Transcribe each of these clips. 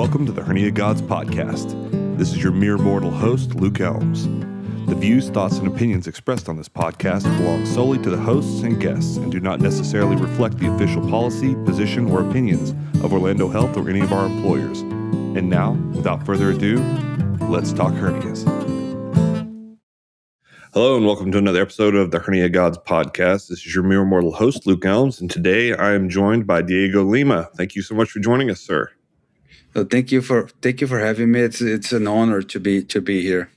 Welcome to the Hernia Gods Podcast. This is your mere mortal host, Luke Elms. The views, thoughts, and opinions expressed on this podcast belong solely to the hosts and guests and do not necessarily reflect the official policy, position, or opinions of Orlando Health or any of our employers. And now, without further ado, let's talk hernias. Hello and welcome to another episode of the Hernia Gods Podcast. This is your mere mortal host, Luke Elms, and today I am joined by Diego Lima. Thank you so much for joining us, sir. Well, thank you for having me. It's an honor to be here.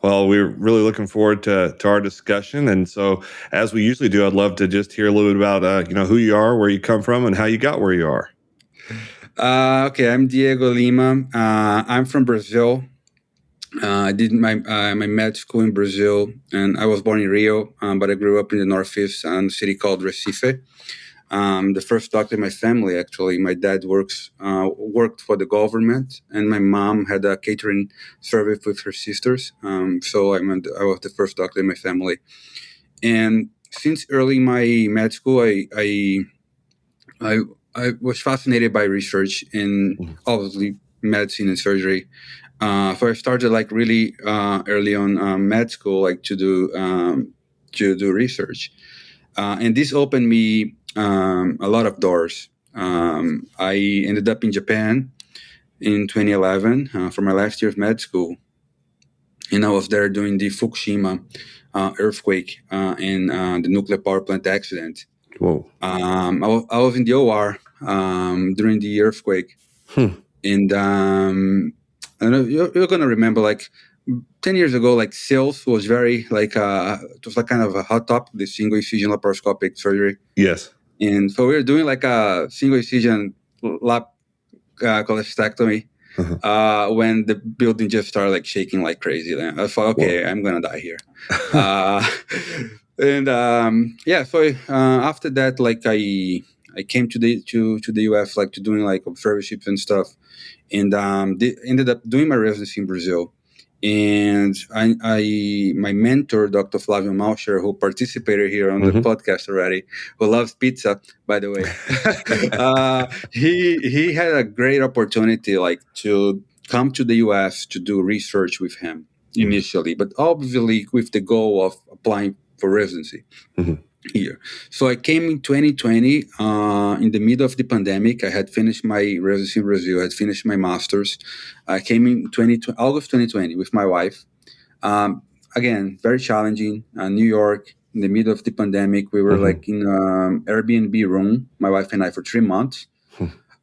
Well, we're really looking forward to our discussion, and so as we usually do, I'd love to just hear a little bit about who you are, where you come from, and how you got where you are. Okay, I'm Diego Lima. I'm from Brazil. I did my med school in Brazil, and I was born in Rio, but I grew up in the Northeast, in a city called Recife. The first doctor in my family, actually. My dad worked for the government, and my mom had a catering service with her sisters. So I was the first doctor in my family. And since early in my med school, I was fascinated by research in obviously medicine and surgery. So I started really early on med school, to do research, and this opened me a lot of doors. I ended up in Japan in 2011 for my last year of med school, and I was there during the Fukushima earthquake and the nuclear power plant accident. Whoa! I was in the OR during the earthquake, and I know you're gonna remember 10 years ago, sales was very it was kind of a hot topic, the single incision laparoscopic surgery. Yes. And so we were doing a single incision lap cholecystectomy when the building just started shaking like crazy. Then I thought, okay, whoa, I'm gonna die here. So after that, I came to the US to doing observerships and stuff, and ended up doing my residency in Brazil. And my mentor, Dr. Flavio Malcher, who participated here on the podcast already, who loves pizza, by the way, he had a great opportunity to come to the US to do research with him initially, but obviously with the goal of applying for residency here. So I came in 2020, in the middle of the pandemic. I had finished my residency in Brazil. I had finished my master's. I came in August 2020 with my wife. Again, very challenging. New York, in the middle of the pandemic. We were in an Airbnb room, my wife and I, for 3 months.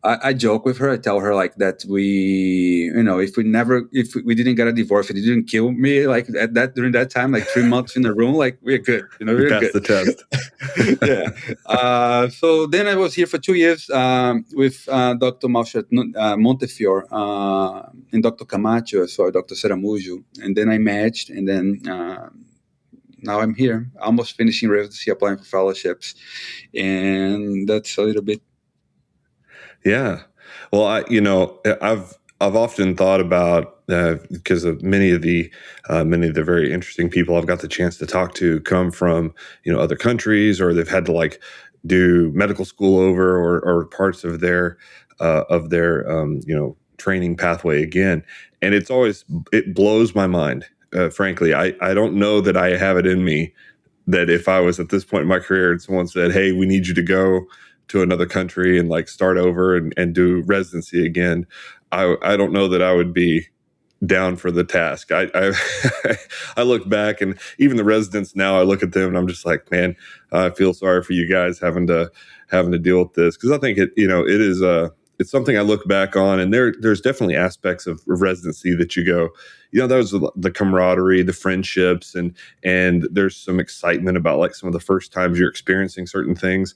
I joke with her. I tell her that if we didn't get a divorce, if it didn't kill me during that time, 3 months in a room, we're good. We're passed good. The test. Yeah. So then I was here for 2 years with Dr. Malcher Montefiore and Dr. Camacho, so Dr. Seramujo, and then I matched, and then now I'm here, almost finishing residency, applying for fellowships, and that's a little bit. Yeah. Well, I've often thought about, because of many of the very interesting people I've got the chance to talk to come from, other countries, or they've had to do medical school over or parts of their training pathway again. And it blows my mind. Frankly, I don't know that I have it in me that if I was at this point in my career and someone said, "Hey, we need you to go to another country and start over and do residency again," I don't know that I would be down for the task. I look back, and even the residents now, I look at them and I'm just like, man, I feel sorry for you guys having to deal with this, because I think it is it's something I look back on, and there's definitely aspects of residency that you go, that was the camaraderie, the friendships, and there's some excitement about some of the first times you're experiencing certain things,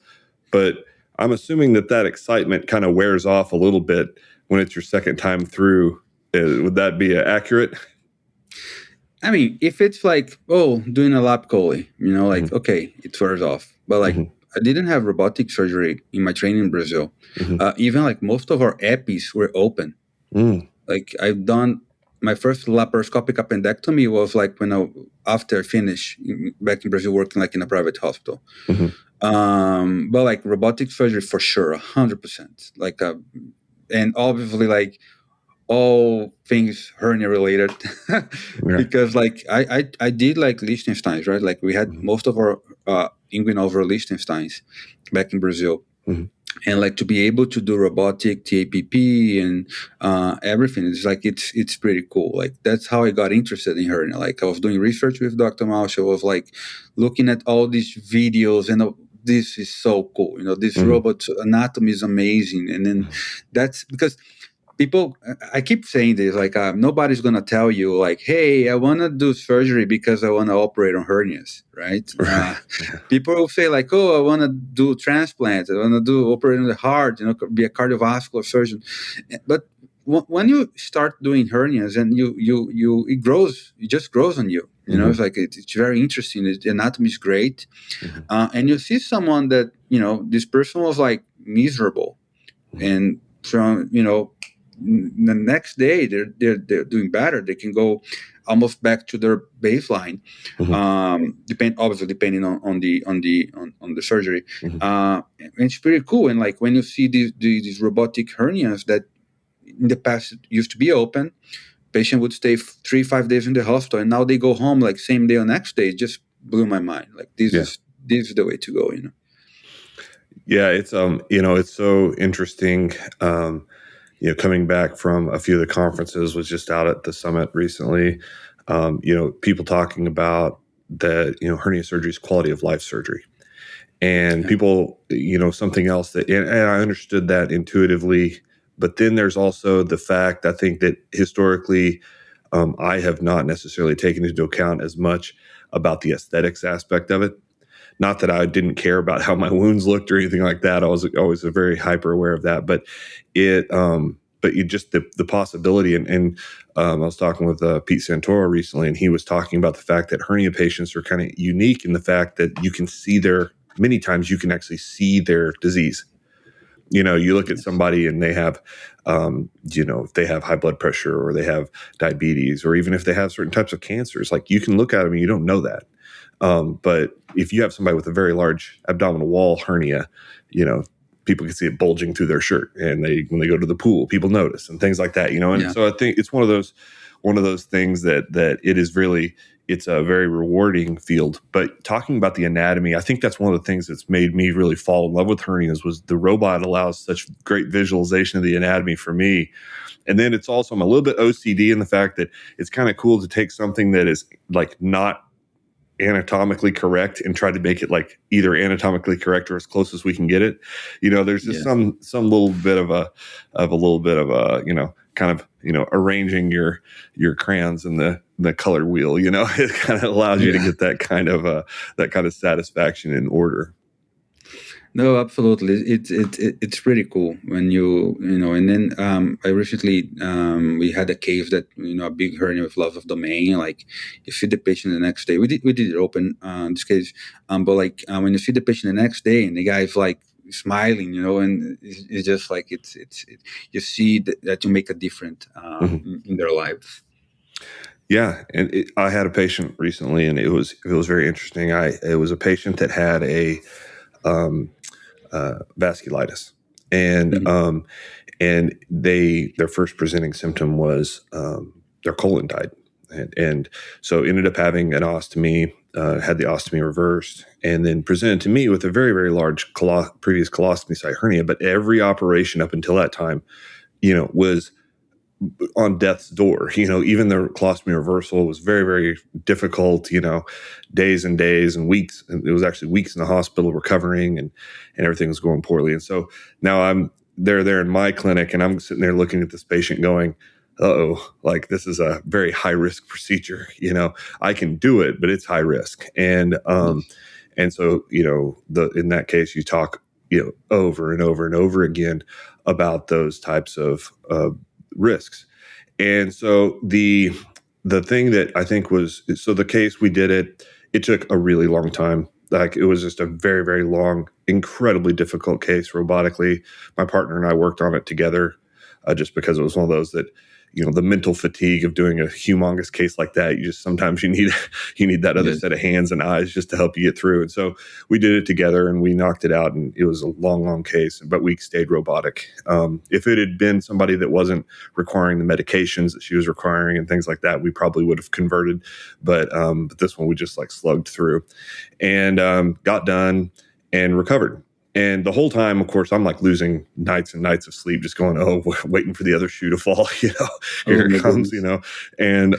but I'm assuming that excitement kind of wears off a little bit when it's your second time through. Would that be accurate? I mean, if it's doing a lap chole, okay, it wears off. But I didn't have robotic surgery in my training in Brazil. Even most of our EPIs were open. I've done my first laparoscopic appendectomy was after I finished back in Brazil working in a private hospital. But robotic surgery for sure, 100%. And obviously all things hernia related Right. because like I did like Liechtenstein's, right? Like we had most of our inguinals were Liechtenstein's back in Brazil. Mm-hmm. And like to be able to do robotic TAPP and everything, it's like it's pretty cool. Like that's how I got interested in hernia. Like I was doing research with Dr. Mausch. I was like looking at all these videos and this is so cool. This robot anatomy is amazing. And then that's because people, I keep saying this, like nobody's going to tell you like, hey, I want to do surgery because I want to operate on hernias, right? People will say like, oh, I want to do transplants. I want to operate on the heart, be a cardiovascular surgeon. But when you start doing hernias and it grows, it just grows on you. It's like, it's very interesting. The anatomy is great. And you see someone that, this person was like miserable. And from, the next day they're doing better. They can go almost back to their baseline. Depending on the surgery. And it's pretty cool. And like when you see these robotic hernias that in the past used to be open, patient would stay 3-5 days in the hospital, and now they go home like same day or next day. It just blew my mind. Like this is the way to go. Yeah, it's it's so interesting. Coming back from a few of the conferences, was just out at the summit recently. People talking about that, hernia surgery is quality of life surgery. And people, something else that, and I understood that intuitively, but then there's also the fact, I think that historically, I have not necessarily taken into account as much about the aesthetics aspect of it. Not that I didn't care about how my wounds looked or anything like that. I was always very hyper aware of that, but you just the possibility. And I was talking with Pete Santoro recently, and he was talking about the fact that hernia patients are kind of unique in the fact that you can see many times you can actually see their disease. You look at somebody and they have, if they have high blood pressure or they have diabetes, or even if they have certain types of cancers, like you can look at them and you don't know that. But if you have somebody with a very large abdominal wall hernia, people can see it bulging through their shirt, and when they go to the pool, people notice and things like that, And so I think it's one of those things that it is really, it's a very rewarding field. But talking about the anatomy, I think that's one of the things that's made me really fall in love with hernias, was the robot allows such great visualization of the anatomy for me. And then it's also, I'm a little bit OCD in the fact that it's kind of cool to take something that is like not anatomically correct and try to make it like either anatomically correct or as close as we can get it. There's just some little bit of a kind of arranging your crayons in the color wheel. It kind of allows you to get that kind of satisfaction in order. No, absolutely. It's pretty cool when and then I recently we had a case that a big hernia with loss of domain. Like you see the patient the next day. We did it open in this case, but like when you see the patient the next day and the guy's like smiling, and it's just like it's you see that you make a difference in their lives. Yeah, and I had a patient recently, and it was very interesting. It was a patient that had a vasculitis, and and their first presenting symptom was their colon died, and so ended up having an ostomy, had the ostomy reversed, and then presented to me with a very, very large previous colostomy site hernia. But every operation up until that time, was on death's door. Even the colostomy reversal was very, very difficult, days and days and weeks. And it was actually weeks in the hospital recovering, and everything was going poorly. And so now I'm there in my clinic, and I'm sitting there looking at this patient going, like this is a very high risk procedure. I can do it, but it's high risk. And so, in that case, you talk, over and over and over again about those types of risks. And so the thing that I think was, so the case we did it took a really long time. Like it was just a very, very long, incredibly difficult case robotically. My partner and I worked on it together, just because it was one of those that the mental fatigue of doing a humongous case like that. Sometimes you need that other set of hands and eyes just to help you get through. And so we did it together and we knocked it out, and it was a long case, but we stayed robotic. If it had been somebody that wasn't requiring the medications that she was requiring and things like that, we probably would have converted. But this one we just like slugged through and got done and recovered. And the whole time, of course, I'm like losing nights and nights of sleep, just going, waiting for the other shoe to fall, here it comes, and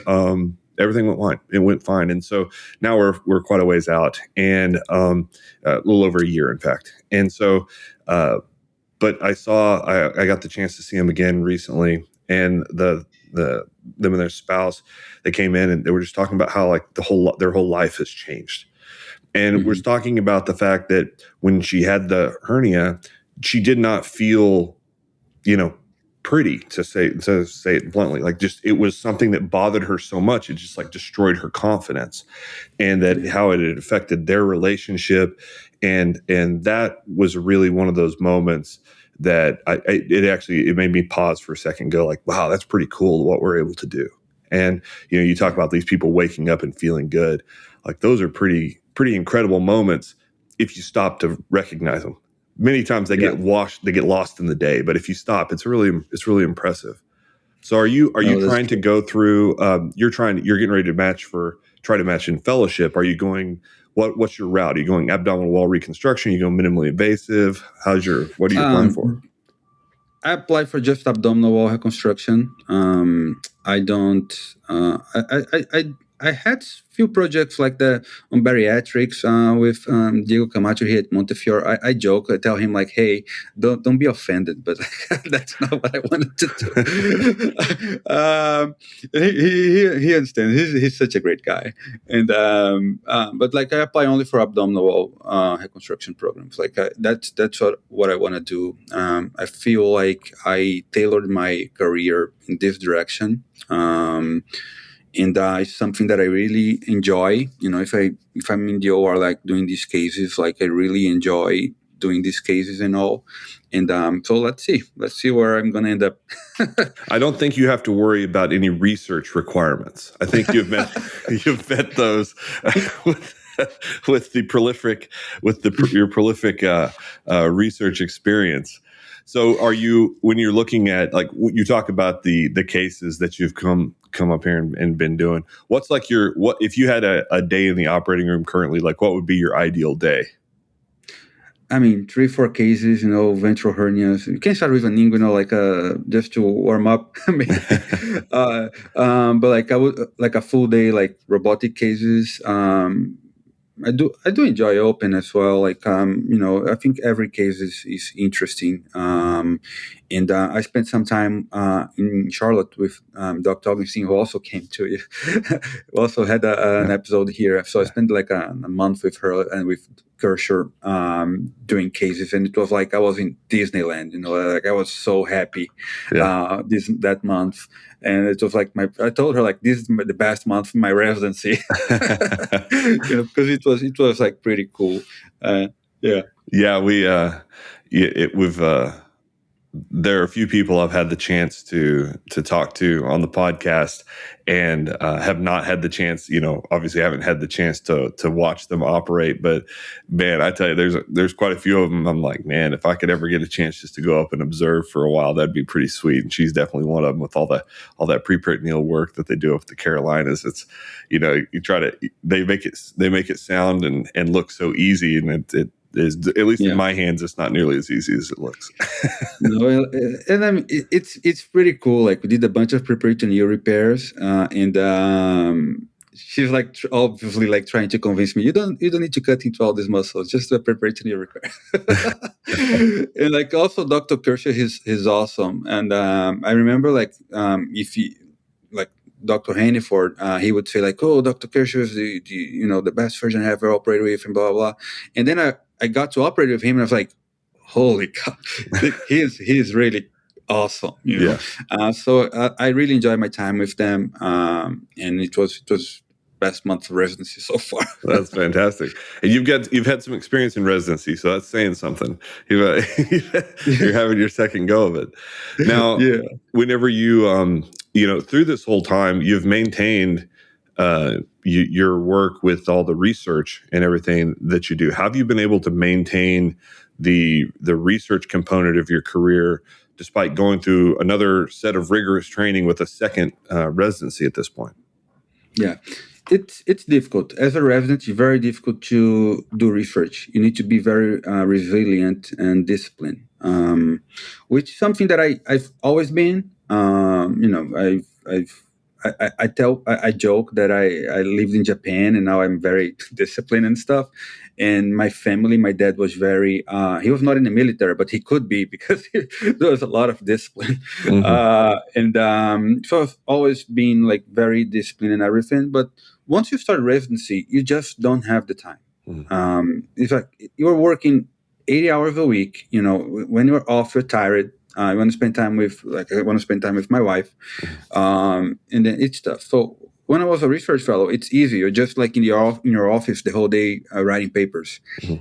everything went fine. It went fine. And so now we're quite a ways out, and a little over a year, in fact. And so, but I got the chance to see him again recently, and them and their spouse, they came in and they were just talking about how like their whole life has changed. And we're talking about the fact that when she had the hernia, she did not feel, pretty, to say it bluntly. Like, just, it was something that bothered her so much, it just like destroyed her confidence, and that how it had affected their relationship. And that was really one of those moments that it made me pause for a second and go like, wow, that's pretty cool what we're able to do. And, you talk about these people waking up and feeling good. Like, those are pretty incredible moments if you stop to recognize them. Many times they get lost in the day, but if you stop, it's really impressive. So are you trying to go through, you're getting ready to try to match in fellowship. Are you going, what's your route? Are you going abdominal wall reconstruction? Are you going minimally invasive? What are you applying for? I applied for just abdominal wall reconstruction. I had few projects like that on bariatrics with Diego Camacho here at Montefiore. I joke, I tell him like, hey, don't be offended, but that's not what I wanted to do. He understands. He's such a great guy, and but like I apply only for abdominal wall reconstruction programs. Like that's what I want to do. I feel like I tailored my career in this direction. And it's something that I really enjoy. If I'm in the OR, like doing these cases, like I really enjoy doing these cases and all. And so let's see where I'm going to end up. I don't think you have to worry about any research requirements. I think you've met those with your prolific research experience. So when you're looking at, like, you talk about the cases that you've come up here and been doing, what's like what if you had a day in the operating room currently, like what would be your ideal day? I mean, 3-4 cases, ventral hernias. You can start with an inguinal, just to warm up. But like I would like a full day, like robotic cases. I do enjoy open as well. Like, I think every case is interesting. And I spent some time in Charlotte with Dr. Augustine, who also came to you. We also had an episode here. So I spent like a month with her and with Kersher doing cases. And it was like I was in Disneyland, like I was so happy that month. And it was like I told her like, this is the best month of my residency, because it was like pretty cool. There are a few people I've had the chance to talk to on the podcast, and have not had the chance, obviously haven't had the chance to watch them operate. But man, I tell you, there's quite a few of them. I'm like, man, if I could ever get a chance just to go up and observe for a while, that'd be pretty sweet. And she's definitely one of them, with all that preperitoneal work that they do up at the Carolinas. It's, they make it sound and look so easy, and it is, at least in my hands, it's not nearly as easy as it looks. No, and I mean, it's pretty cool. Like, we did a bunch of preperitoneal repairs, and she's like obviously like trying to convince me, you don't need to cut into all these muscles, just a preperitoneal repair. And like also Dr. Kershaw, he's awesome. And I remember like if he like Dr. Hanniford, he would say like, oh, Dr. Kershaw is the best surgeon I ever operated with, and blah blah blah. And then I got to operate with him, and I was like, holy cow, he is really awesome. So I really enjoyed my time with them, and it was best month of residency so far. That's fantastic. And you've had some experience in residency, so that's saying something. You're having your second go of it now. Whenever you through this whole time, you've maintained your work with all the research and everything that you do. How have you been able to maintain the research component of your career despite going through another set of rigorous training with a second residency at this point? Yeah, it's difficult. As a resident, it's very difficult to do research. You need to be very resilient and disciplined, which is something that I've always been. I joke that I lived in Japan and now I'm very disciplined and stuff. And my family, my dad was very, he was not in the military, but he could be because there was a lot of discipline. So I've always been like very disciplined and everything. But once you start residency, you just don't have the time. It's like you're working 80 hours a week. When you're off, you're tired. I want to spend time with my wife, and then it's tough. So when I was a research fellow, it's easy. You're just like in your office the whole day writing papers.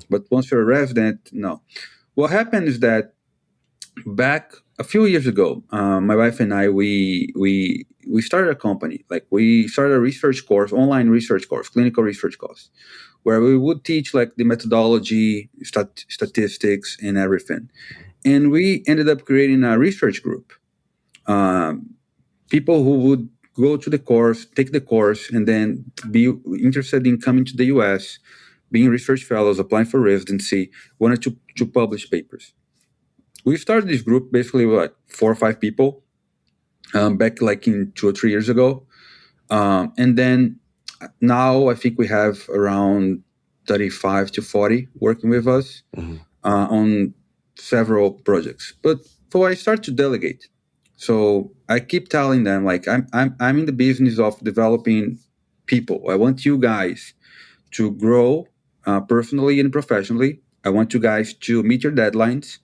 But once you're a resident, no. What happened is that back a few years ago, my wife and I we started a company. Like we started a research course, online research course, clinical research course, where we would teach like the methodology, statistics, and everything. And we ended up creating a research group. People who would go to the course, take the course, and then be interested in coming to the US, being research fellows, applying for residency, wanted to publish papers. We started this group basically with like 4 or 5 people back like in 2 or 3 years ago. And then now I think we have around 35 to 40 working with us on several projects. But so I start to delegate. So I keep telling them like I'm in the business of developing people. I want you guys to grow personally and professionally. I want you guys to meet your deadlines.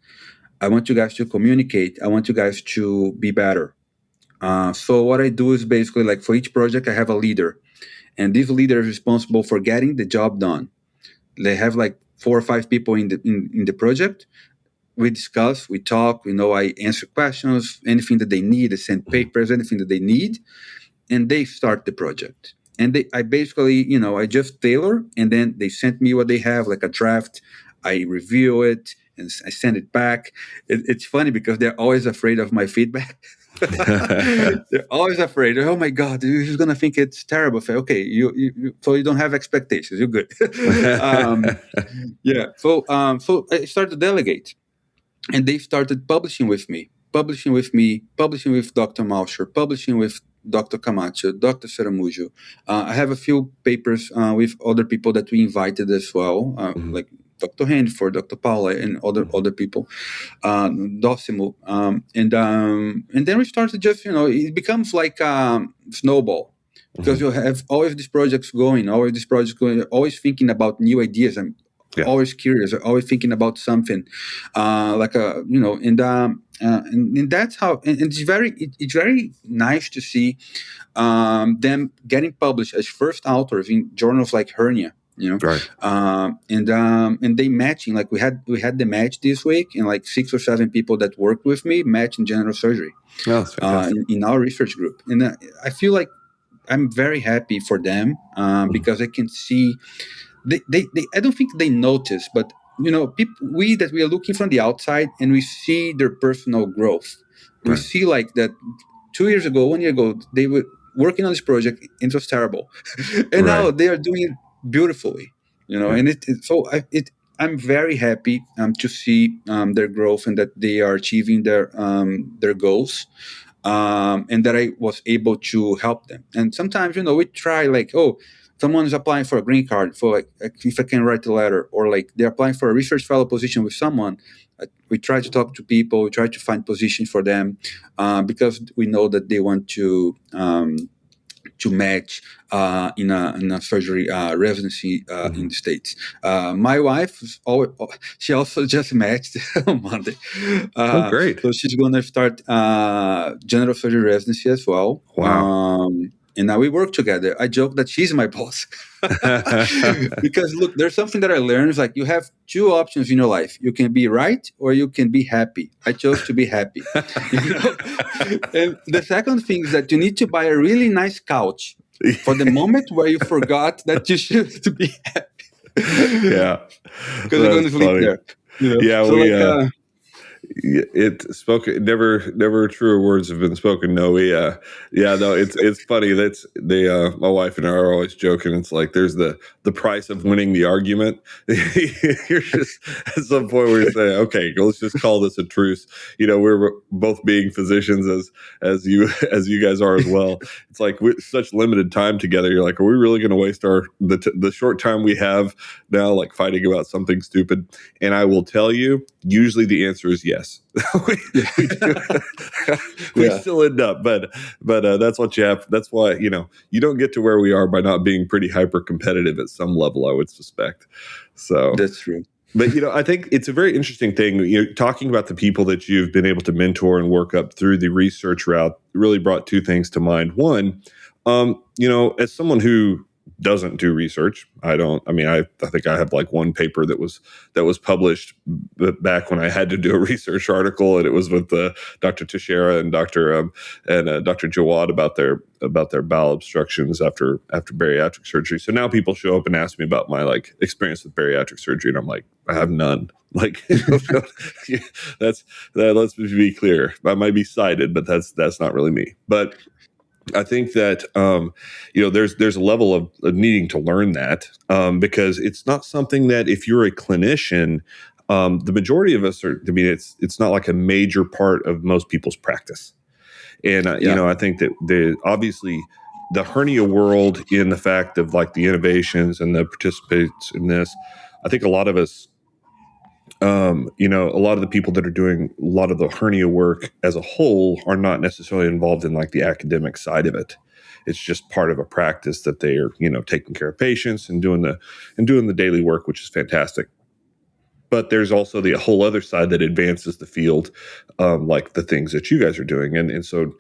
I want you guys to communicate. I want you guys to be better. So what I do is basically like for each project I have a leader, and this leader is responsible for getting the job done. They have like 4 or 5 people in the project. We discuss, we talk, I answer questions, anything that they need, I send papers, anything that they need, and they start the project. And I basically, I just tailor, and then they send me what they have, like a draft. I review it, and I send it back. It's funny because they're always afraid of my feedback. They're always afraid. Oh my God, he's gonna think it's terrible. I say, okay, so you don't have expectations. You're good. Yeah. So I started to delegate. And they started publishing with me, publishing with Dr. Malcher, publishing with Dr. Camacho, Dr. Saramujo. I have a few papers with other people that we invited as well, like Dr. Handford, Dr. Paula, and other people, Dosimo. And then we started just, it becomes like a snowball. Because you have always these projects going, always thinking about new ideas. Always curious, always thinking about something, and that's how. And it's very nice to see them getting published as first authors in journals like Hernia. Right. And they matching, like we had the match this week, and like 6 or 7 people that worked with me match in general surgery. In our research group, and I feel like I'm very happy for them because I can see. They I don't think they notice, but people, we are looking from the outside and we see their personal growth. Right. We see like that 2 years ago, 1 year ago, they were working on this project and it was terrible, and now they are doing it beautifully. And I'm very happy to see their growth and that they are achieving their goals. And that I was able to help them. And sometimes, we try like, someone's applying for a green card, for like if I can write a letter, or like they're applying for a research fellow position with someone. We try to talk to people, we try to find positions for them because we know that they want to match in a surgery residency in the States. My wife, she also just matched on Monday. Great. So she's going to start general surgery residency as well. Wow. and now we work together. I joke that she's my boss. Because look, there's something that I learned is like you have two options in your life. You can be right or you can be happy. I chose to be happy. And the second thing is that you need to buy a really nice couch for the moment where you forgot that you should to be happy. Yeah, because you're going to sleep there. Yeah, so never truer words have been spoken. No, it's funny. That's my wife and I are always joking. It's like there's the price of winning the argument. You're just at some point where you say, okay, let's just call this a truce. We're both being physicians as you guys are as well. It's like with such limited time together. You're like, are we really going to waste the short time we have now, like fighting about something stupid? And I will tell you, usually the answer is yes. we still end up, but that's what you have. That's why you don't get to where we are by not being pretty hyper competitive at some level, I would suspect. So that's true. But I think it's a very interesting thing. Talking about the people that you've been able to mentor and work up through the research route really brought two things to mind. One, as someone who doesn't do research, I think I have like one paper that was published back when I had to do a research article, and it was with Dr. Teixeira and Dr. Jawad about their bowel obstructions after bariatric surgery. So now people show up and ask me about my like experience with bariatric surgery, and I'm like, I have none. Like let's be clear. I might be cited, but that's not really me. But I think that there's a level of needing to learn that because it's not something that if you're a clinician, the majority of us are. I mean, it's not like a major part of most people's practice. And I think that obviously the hernia world, in the fact of like the innovations and the participants in this, I think a lot of us. A lot of the people that are doing a lot of the hernia work as a whole are not necessarily involved in like the academic side of it. It's just part of a practice that they are, taking care of patients and doing the daily work, which is fantastic. But there's also the whole other side that advances the field, like the things that you guys are doing. And so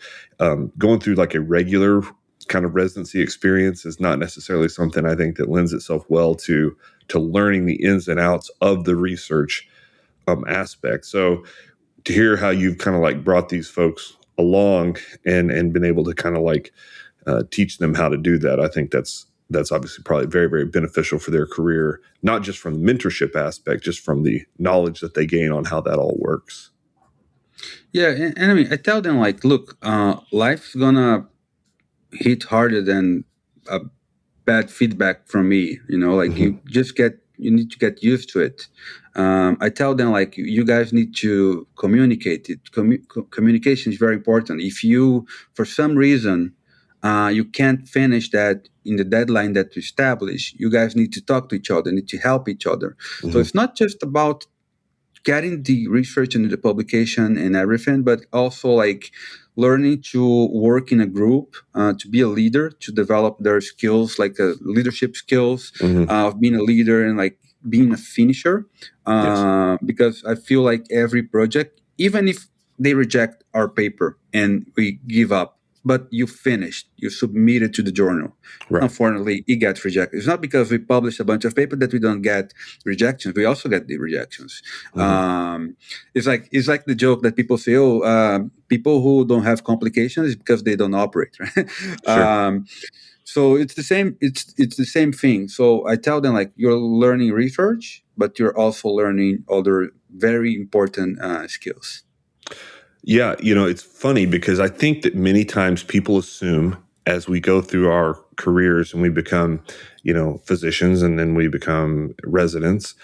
going through like a regular kind of residency experience is not necessarily something I think that lends itself well to learning the ins and outs of the research aspect. So to hear how you've kind of like brought these folks along and been able to kind of like teach them how to do that, I think that's obviously probably very, very beneficial for their career, not just from the mentorship aspect, just from the knowledge that they gain on how that all works. Yeah, and I mean, I tell them like, look, life's gonna hit harder than bad feedback from me. You need to get used to it. I tell them like, you guys need to communicate it. Communication is very important. If you, for some reason, you can't finish that in the deadline that you establish, you guys need to talk to each other, need to help each other. Mm-hmm. So it's not just about getting the research and the publication and everything, but also like learning to work in a group, to be a leader, to develop their skills, like leadership skills of being a leader and like being a finisher. Yes. Because I feel like every project, even if they reject our paper and we give up, but you finished, you submitted to the journal. Right. Unfortunately, it gets rejected. It's not because we publish a bunch of paper that we don't get rejections. We also get the rejections. Mm-hmm. It's like the joke that people say, people who don't have complications is because they don't operate, right? Sure. So it's the same. It's the same thing. So I tell them like, you're learning research, but you're also learning other very important skills. Yeah, it's funny because I think that many times people assume as we go through our careers and we become, physicians and then we become residents.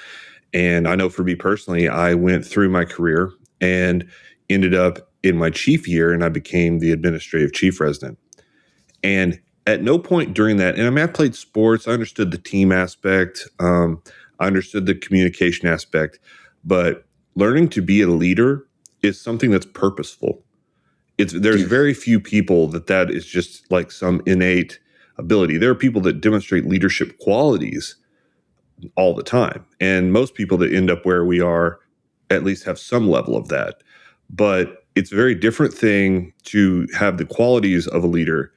And I know for me personally, I went through my career and ended up in my chief year and I became the administrative chief resident. And at no point during that, and I mean, I played sports, I understood the team aspect, I understood the communication aspect, but learning to be a leader is something that's purposeful. There's very few people that is just like some innate ability. There are people that demonstrate leadership qualities all the time. And most people that end up where we are at least have some level of that. But it's a very different thing to have the qualities of a leader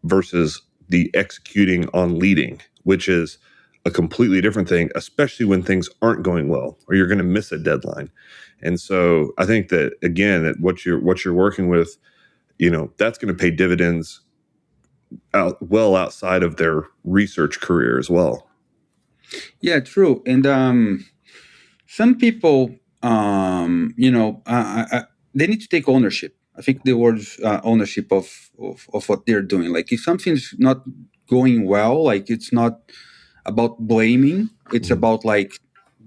versus the executing on leading, which is a completely different thing, especially when things aren't going well or you're going to miss a deadline. And so I think that, again, that what you're working with, that's going to pay dividends outside of their research career as well. Yeah, true. And some people, they need to take ownership. I think the word ownership of what they're doing. Like if something's not going well, like it's not about blaming. It's about like,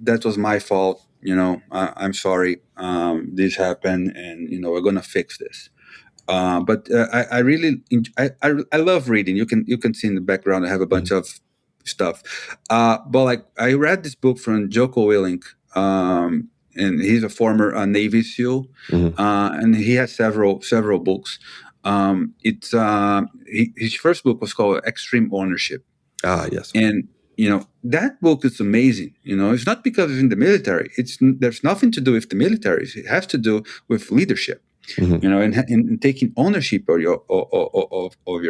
that was my fault. I'm sorry. This happened, and we're gonna fix this. But I really I love reading. You can see in the background I have a bunch of stuff. But like I read this book from Jocko Willink, and he's a former Navy SEAL, and he has several books. His first book was called Extreme Ownership. Ah, yes. And that book is amazing. It's not because it's in the military. There's nothing to do with the military. It has to do with leadership. And taking ownership of your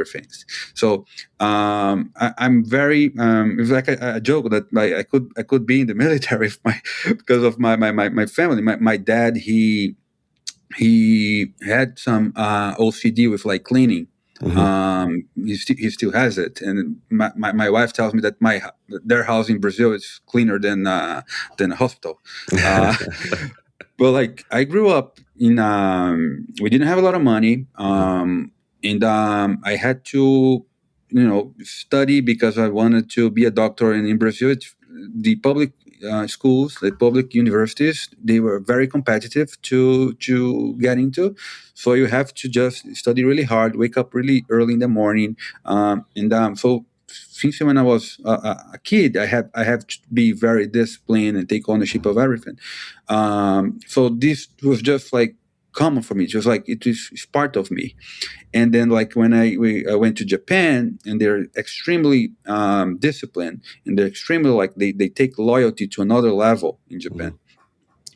things. So I'm very. It's like a joke that I could be in the military because of my family. My dad he had some OCD with like cleaning. He still has it, and my wife tells me that their house in Brazil is cleaner than a hospital. But like I grew up in, we didn't have a lot of money, and I had to, study because I wanted to be a doctor. And in Brazil, the public schools, the public universities, they were very competitive to get into. So you have to just study really hard, wake up really early in the morning, so since when I was a kid, I have to be very disciplined and take ownership of everything. So this was just like common for me, just like it's part of me. And then like when I went to Japan, and they're extremely disciplined, and they're extremely like they take loyalty to another level in Japan.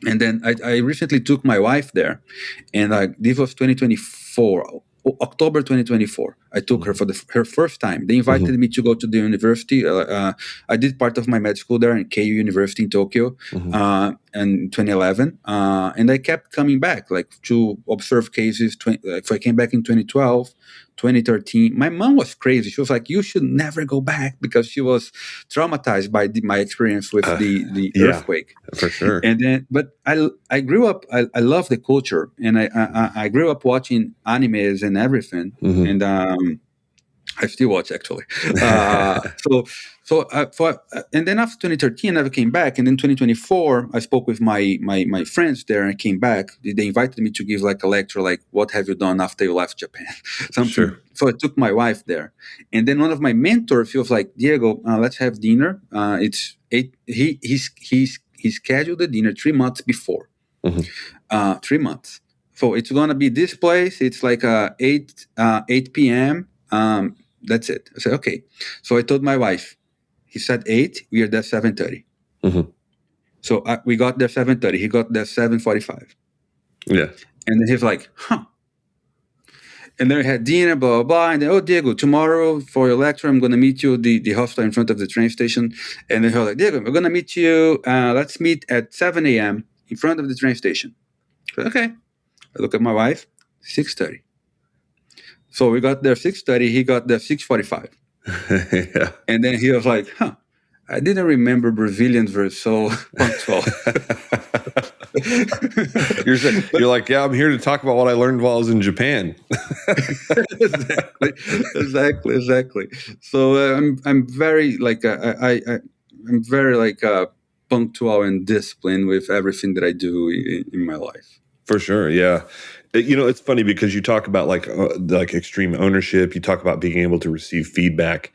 And then I recently took my wife there, and this was 2024. October 2024, I took her for her first time. They invited me to go to the university. I did part of my med school there in KU University in Tokyo, in 2011, and I kept coming back, like to observe cases. If I came back in 2012, 2013, my mom was crazy. She was like, "You should never go back," because she was traumatized by my experience with the earthquake. For sure. And then, but I grew up. I love the culture, and I grew up watching animes and everything, and I still watch actually. And then after 2013, I never came back, and then 2024, I spoke with my friends there, and I came back. They invited me to give like a lecture, like what have you done after you left Japan? Something. Sure. So I took my wife there, and then one of my mentors, he was like, Diego, let's have dinner. It's 8. He scheduled the dinner 3 months before. 3 months. So it's gonna be this place. It's like 8 p.m. That's it. I said, okay. So I told my wife. He said 8. We are there 7:30. So we got there 7:30. He got there 7:45. Yeah. And then he's like, huh. And then we had dinner, blah, blah, blah. And then, Diego, tomorrow for your lecture, I'm going to meet you at the hospital in front of the train station. And then he was like, Diego, we're going to meet you. Let's meet at 7 a.m. in front of the train station. I said, okay. I look at my wife, 6:30. So we got there 6:30. He got there 6:45. Yeah. And then he was like, huh. I didn't remember Brazilians were so punctual. You're like, yeah, I'm here to talk about what I learned while I was in Japan. Exactly. So I'm very like I'm very like punctual and disciplined with everything that I do in my life. For sure, yeah. It's funny because you talk about like extreme ownership. You talk about being able to receive feedback.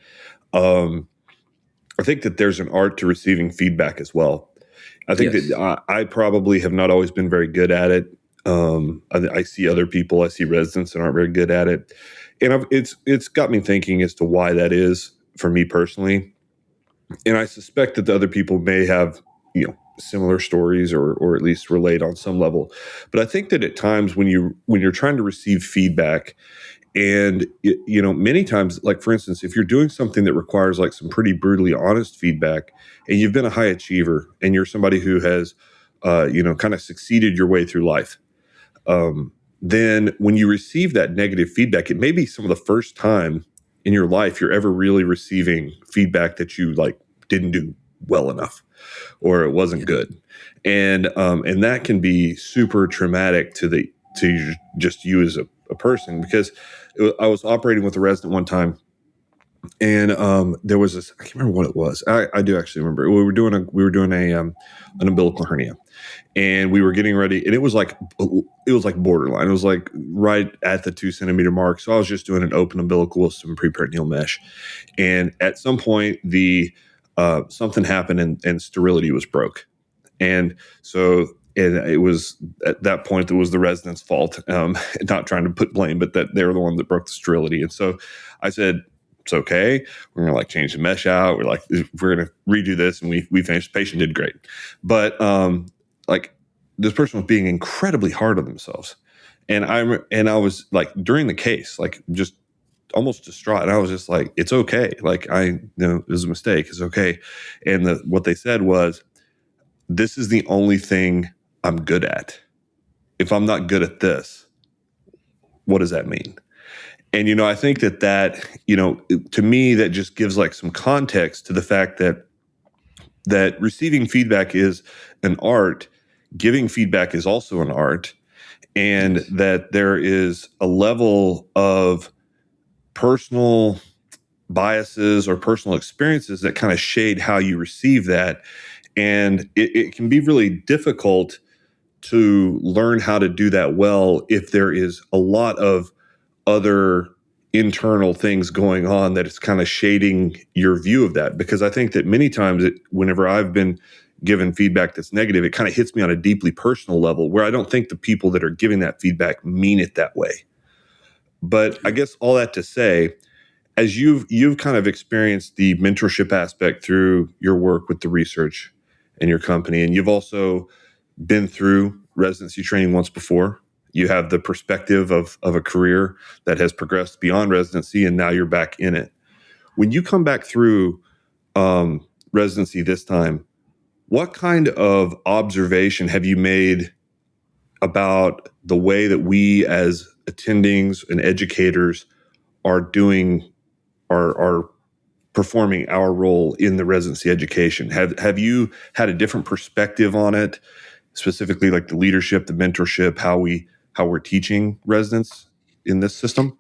I think that there's an art to receiving feedback as well. I think that I probably have not always been very good at it. I see other people, I see residents that aren't very good at it. And it's got me thinking as to why that is for me personally. And I suspect that the other people may have, similar stories or at least relate on some level. But I think that at times when you're trying to receive feedback And many times, like for instance, if you're doing something that requires like some pretty brutally honest feedback, and you've been a high achiever, and you're somebody who has, kind of succeeded your way through life, then when you receive that negative feedback, it may be some of the first time in your life you're ever really receiving feedback that you like didn't do well enough, or it wasn't good, and that can be super traumatic to just you as a person, because I was operating with a resident one time, and there was this, I can't remember what it was. I do actually remember. We were doing an umbilical hernia, and we were getting ready, and it was like borderline. It was like right at the 2 centimeter mark. So I was just doing an open umbilical with some preperitoneal mesh, and at some point the something happened, and sterility was broke, and so. And it was at that point, it was the resident's fault. Not trying to put blame, but that they were the one that broke the sterility. And so I said, "It's okay. We're gonna like change the mesh out. We're gonna redo this." And we finished. The patient did great, but like this person was being incredibly hard on themselves, and I was like during the case, like just almost distraught. And I was just like, "It's okay. Like it was a mistake. It's okay." And what they said was, "This is the only thing I'm good at. If I'm not good at this, what does that mean?" And, I think that, to me, that just gives like some context to the fact that receiving feedback is an art, giving feedback is also an art, and that there is a level of personal biases or personal experiences that kind of shade how you receive that. And it can be really difficult to learn how to do that well if there is a lot of other internal things going on that is kind of shading your view of that. Because I think that many times whenever I've been given feedback that's negative, it kind of hits me on a deeply personal level where I don't think the people that are giving that feedback mean it that way. But I guess all that to say, as you've kind of experienced the mentorship aspect through your work with the research and your company, and you've also been through residency training once before. You have the perspective of a career that has progressed beyond residency, and now you're back in it. When you come back through residency this time, what kind of observation have you made about the way that we as attendings and educators are doing, are performing our role in the residency education? Have you had a different perspective on it, specifically like the leadership, the mentorship, how we're teaching residents in this system?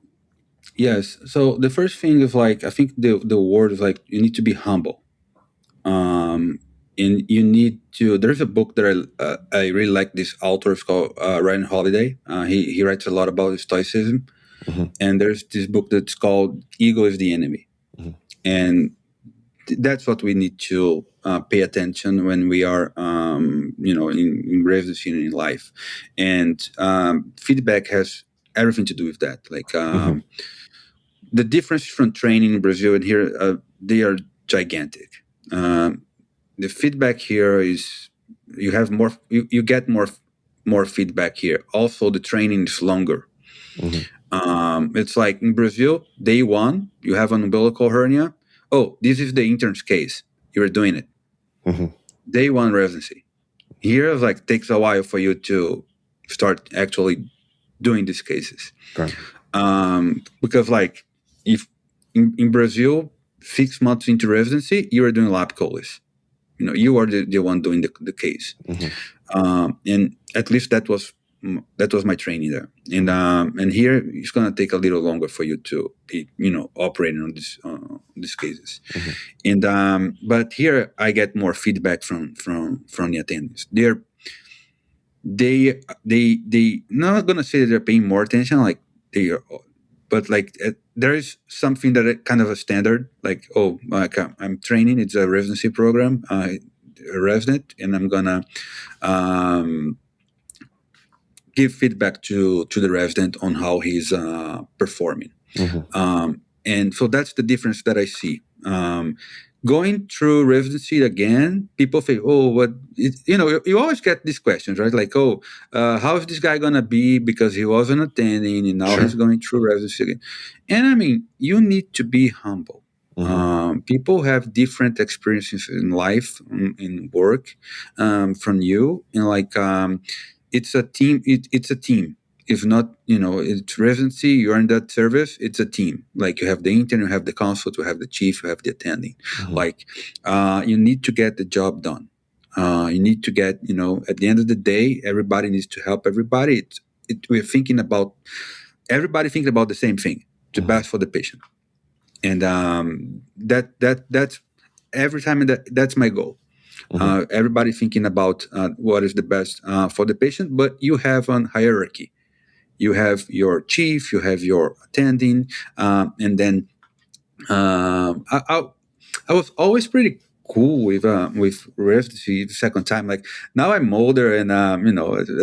Yes. So the first thing is like, I think the word is like, you need to be humble. And you need to, there's a book that I really like, this author. It's called Ryan Holiday. He writes a lot about stoicism. Mm-hmm. And there's this book that's called Ego is the Enemy. Mm-hmm. And that's what we need to pay attention when we are, in residency and in life. And feedback has everything to do with that. Like the difference from training in Brazil and here, they are gigantic. The feedback here is you have more, you get more feedback here. Also, the training is longer. Mm-hmm. It's like in Brazil, day one, you have an umbilical hernia. Oh, this is the intern's case. You're doing it. Mm-hmm. Day one residency. Here, it's like takes a while for you to start actually doing these cases. Okay. Because like if in Brazil, 6 months into residency, you are doing lab colis. You are the one doing the case. Mm-hmm. And at least that was my training there. And here it's going to take a little longer for you to be, operating on these cases. Mm-hmm. And but here I get more feedback from the attendants. They not going to say that they're paying more attention, like they are, but like there is something that kind of a standard, like, oh, I'm training. It's a residency program, a resident, and I'm gonna give feedback to the resident on how he's performing. Mm-hmm. And so that's the difference that I see. going through residency again, people think, oh, you always get these questions, right? Like, oh, how is this guy going to be because he wasn't attending and now Sure. he's going through residency again? And I mean, you need to be humble. People have different experiences in life, in work, from you. And like, it's a team. It's a team. If not, it's residency, you're in that service, it's a team. Like you have the intern, you have the consult, you have the chief, you have the attending. Like you need to get the job done. You need to get, at the end of the day, everybody needs to help everybody. We're thinking about, everybody thinking about the same thing, the best for the patient. And that's every time that's my goal. Everybody thinking about what is the best for the patient, but you have an hierarchy. You have your chief, you have your attending, and then I was always pretty cool with residency the second time. Like now I'm older and I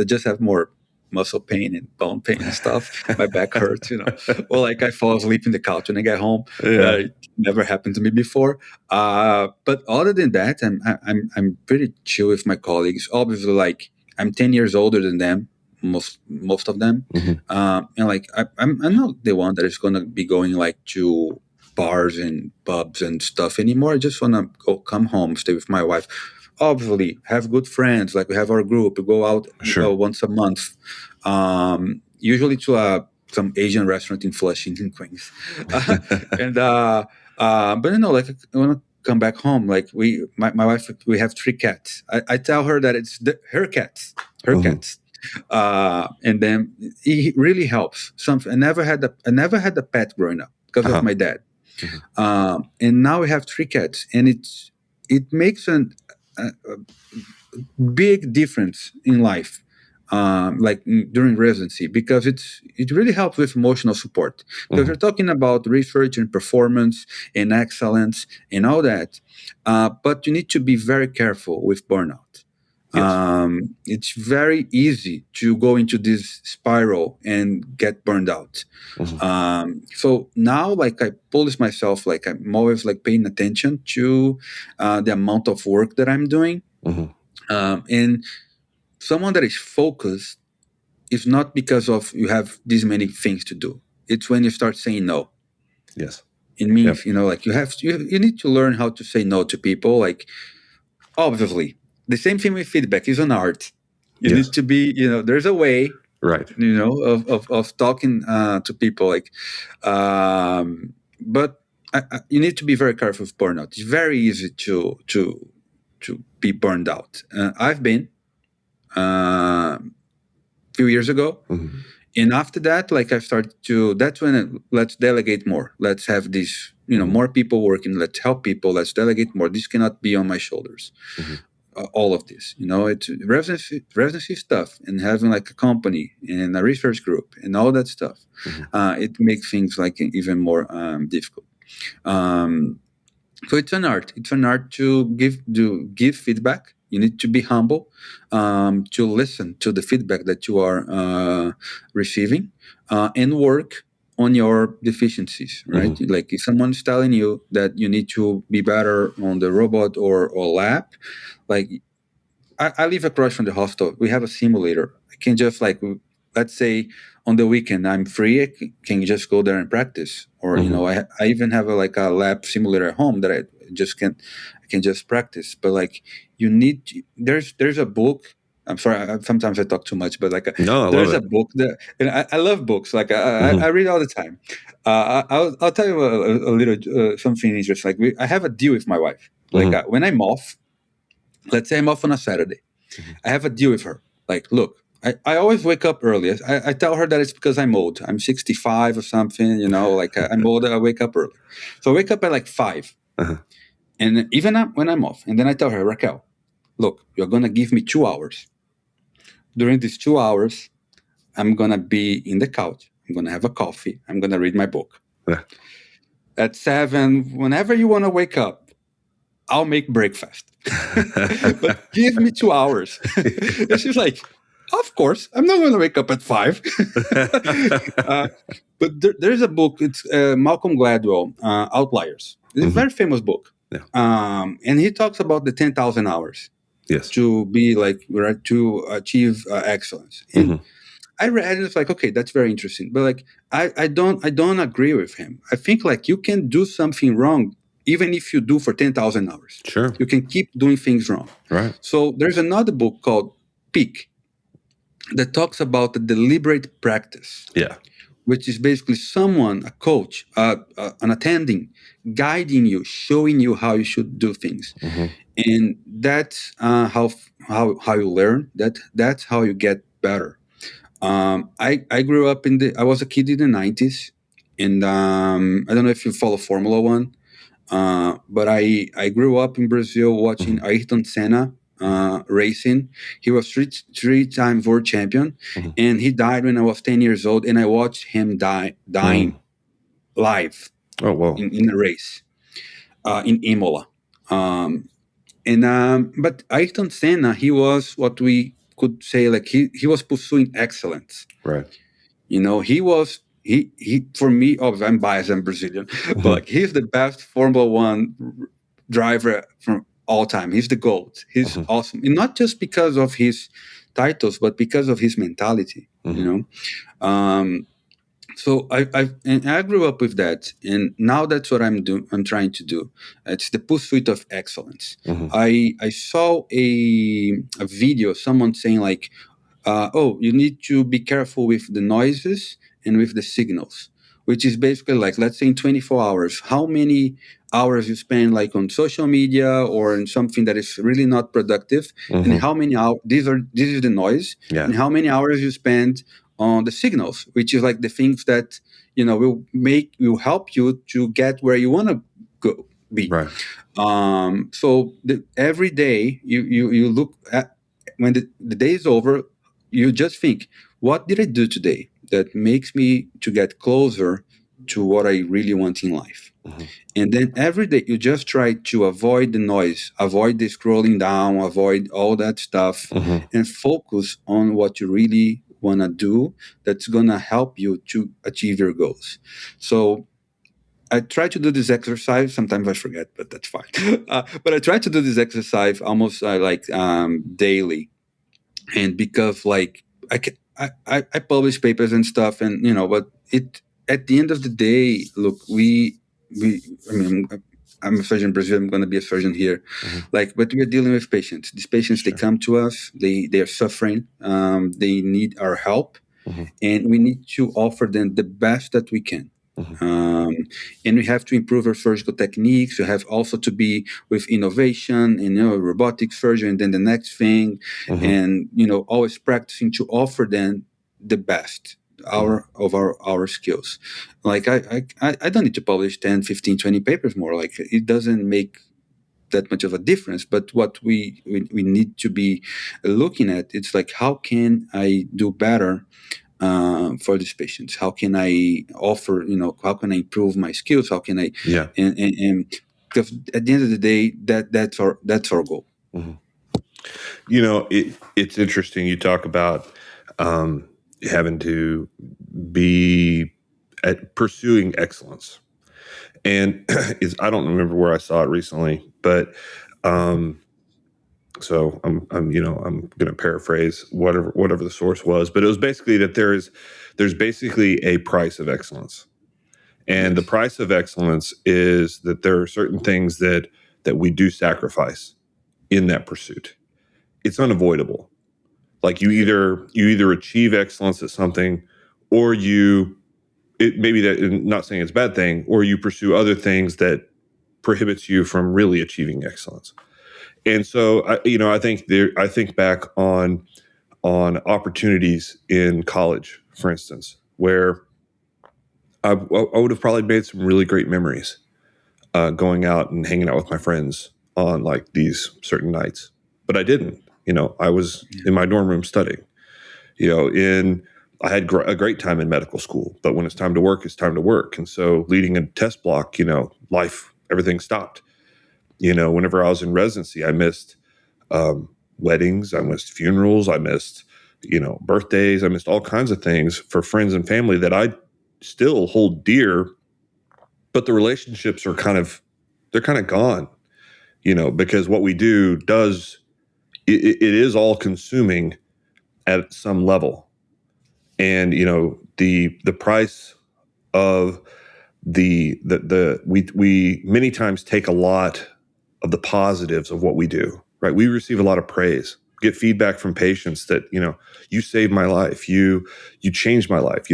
just have more muscle pain and bone pain and stuff. My back hurts, or like I fall asleep in the couch when I get home. It never happened to me before. But other than that, I'm pretty chill with my colleagues. Obviously, like I'm 10 years older than them. Most of them, and like I'm not the one that is going to be going like to bars and pubs and stuff anymore. I just want to come home, stay with my wife. Obviously, have good friends. Like we have our group. We go out once a month, usually to some Asian restaurant in Flushing in Queens, and but like I want to come back home. Like my wife, we have 3 cats. I tell her that it's her cats. And then it really helps. I never had a pet growing up because of my dad. And now we have 3 cats, and it makes a big difference in life, like during residency, because it really helps with emotional support. Because we're talking about research and performance and excellence and all that, but you need to be very careful with burnout. Yes. It's very easy to go into this spiral and get burned out. So now, like I police myself, like I'm always like paying attention to the amount of work that I'm doing. And someone that is focused is not because of you have this many things to do. It's when you start saying no. Yes. It means, like you need to learn how to say no to people. Like, obviously, the same thing with feedback is an art. You need to be, there's a way, right? Of talking to people. Like, but you need to be very careful with burnout. It's very easy to be burned out. I've been a few years ago, and after that, like I started to. That's when let's delegate more. Let's have this, more people working. Let's help people. Let's delegate more. This cannot be on my shoulders. All of this, it's residency stuff, and having like a company and a research group and all that stuff. It makes things like even more difficult. So it's an art. It's an art to give feedback. You need to be humble, to listen to the feedback that you are receiving, and work on your deficiencies, right? Like if someone's telling you that you need to be better on the robot or lab, like I live across from the hospital. We have a simulator. I can just like, let's say on the weekend I'm free, I can just go there and practice. Or, I even have a lab simulator at home that I can just practice. But like there's a book. I'm sorry, sometimes I talk too much, but there's a book that, and I love books. Like I read all the time. I'll tell you a little something interesting. Like I have a deal with my wife. Like when I'm off, let's say I'm off on a Saturday, I have a deal with her. Like, look, I always wake up early. I tell her that it's because I'm old. I'm 65 or something. Like I'm old. I wake up early, so I wake up at like 5, and even when I'm off, and then I tell her, Raquel, look, you're gonna give me 2 hours. During these 2 hours, I'm going to be in the couch. I'm going to have a coffee. I'm going to read my book. At 7, whenever you want to wake up, I'll make breakfast. But give me 2 hours. And she's like, of course, I'm not going to wake up at 5. But there's a book. It's Malcolm Gladwell, Outliers. It's a very famous book. Yeah. And he talks about the 10,000 hours Yes. to be like, right, to achieve excellence. And I read it, it's like, okay, that's very interesting. But like, I don't agree with him. I think like you can do something wrong even if you do for 10,000 hours. Sure. You can keep doing things wrong. Right. So there's another book called Peak that talks about the deliberate practice. Yeah. Which is basically someone, a coach, an attending, guiding you, showing you how you should do things, and that's how you learn. That's how you get better. I grew up I was a kid in the 90s, and I don't know if you follow Formula One, but I grew up in Brazil watching Ayrton Senna racing. He was three-time world champion, and he died when I was 10 years old, and I watched him dying live Oh, wow. in a race in Imola. But Ayrton Senna, he was what we could say, like he was pursuing excellence. Right. You know, he for me, obviously I'm biased, I'm Brazilian, but like he's the best Formula One driver from all time. He's the GOAT. He's awesome. And not just because of his titles, but because of his mentality, you know? So I grew up with that, and now that's what I'm trying to do. It's the pursuit of excellence. I saw a video, someone saying like, "Oh, you need to be careful with the noises and with the signals," which is basically like, let's say in 24 hours, how many hours you spend like on social media or in something that is really not productive, and how many hours this is the noise, and how many hours you spend on the signals, which is like the things that, you know, will help you to get where you want to be. Right. So every day you look at, when the day is over, you just think, what did I do today that makes me to get closer to what I really want in life? And then every day you just try to avoid the noise, avoid the scrolling down, avoid all that stuff, and focus on what you really want to do that's going to help you to achieve your goals. So I try to do this exercise. Sometimes I forget, but that's fine. But I try to do this exercise almost daily. And because like I publish papers and stuff, and you know, but at the end of the day, look, I'm a surgeon in Brazil. I'm going to be a surgeon here. But we're dealing with patients. These patients, they come to us. They are suffering. They need our help, and we need to offer them the best that we can. And we have to improve our surgical techniques. We have also to be with innovation, and robotic surgery, and then the next thing, and always practicing to offer them the best of our skills. Like I don't need to publish 10, 15, 20 papers more. Like it doesn't make that much of a difference. But what we need to be looking at, it's like, how can I do better for these patients? How can I offer, how can I improve my skills? How can I, and because at the end of the day, that's our goal. It's interesting. You talk about having to be pursuing excellence, and I don't remember where I saw it recently, but so I'm going to paraphrase whatever the source was, but it was basically that there's basically a price of excellence, and the price of excellence is that there are certain things that we do sacrifice in that pursuit. It's unavoidable. Like you either achieve excellence at something, or maybe that, not saying it's a bad thing, or you pursue other things that prohibits you from really achieving excellence. And so, I think back on opportunities in college, for instance, where I would have probably made some really great memories going out and hanging out with my friends on like these certain nights, but I didn't. I was in my dorm room studying. I had a great time in medical school, but when it's time to work, it's time to work. And so, leading a test block, everything stopped. Whenever I was in residency, I missed weddings, I missed funerals, I missed, birthdays, I missed all kinds of things for friends and family that I still hold dear, but the relationships are kind of gone. because what we do does, it is all consuming at some level. And, the price of we many times take a lot of the positives of what we do, right? We receive a lot of praise, get feedback from patients that, you saved my life. You changed my life.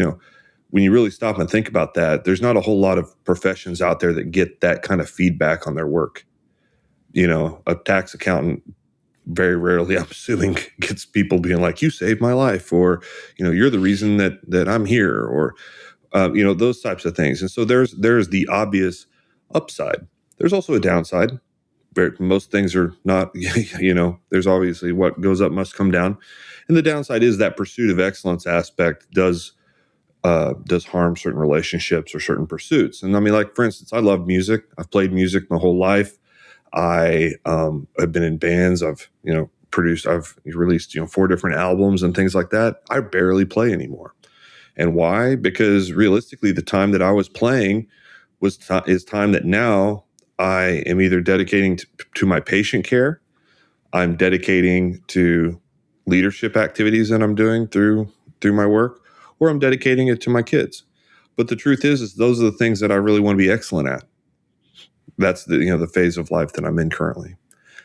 When you really stop and think about that, there's not a whole lot of professions out there that get that kind of feedback on their work. A tax accountant very rarely, I'm assuming, gets people being like, you saved my life, or, you're the reason that I'm here, or, those types of things. And so there's the obvious upside. There's also a downside. Most things are not, there's obviously what goes up must come down. And the downside is that pursuit of excellence aspect does harm certain relationships or certain pursuits. And I mean, like, for instance, I love music. I've played music my whole life. I have been in bands. I've released 4 different albums and things like that. I barely play anymore. And why? Because realistically, the time that I was playing is time that now I am either dedicating to my patient care, I'm dedicating to leadership activities that I'm doing through my work, or I'm dedicating it to my kids. But the truth is those are the things that I really want to be excellent at. That's the phase of life that I'm in currently.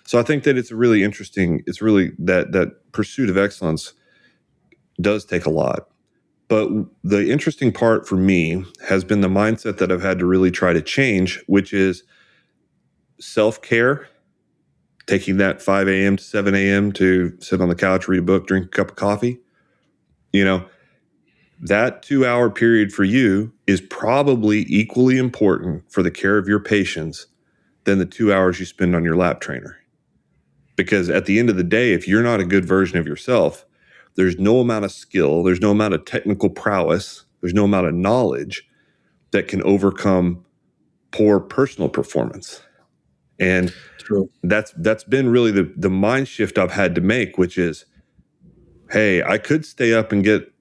So I think that it's really interesting. It's really that pursuit of excellence does take a lot. But the interesting part for me has been the mindset that I've had to really try to change, which is self-care, taking that 5 a.m. to 7 a.m. to sit on the couch, read a book, drink a cup of coffee. That 2-hour period for you is probably equally important for the care of your patients than the 2 hours you spend on your lap trainer. Because at the end of the day, if you're not a good version of yourself, there's no amount of skill, there's no amount of technical prowess, there's no amount of knowledge that can overcome poor personal performance. And True. That's been really the mind shift I've had to make, which is, hey, I could stay up and get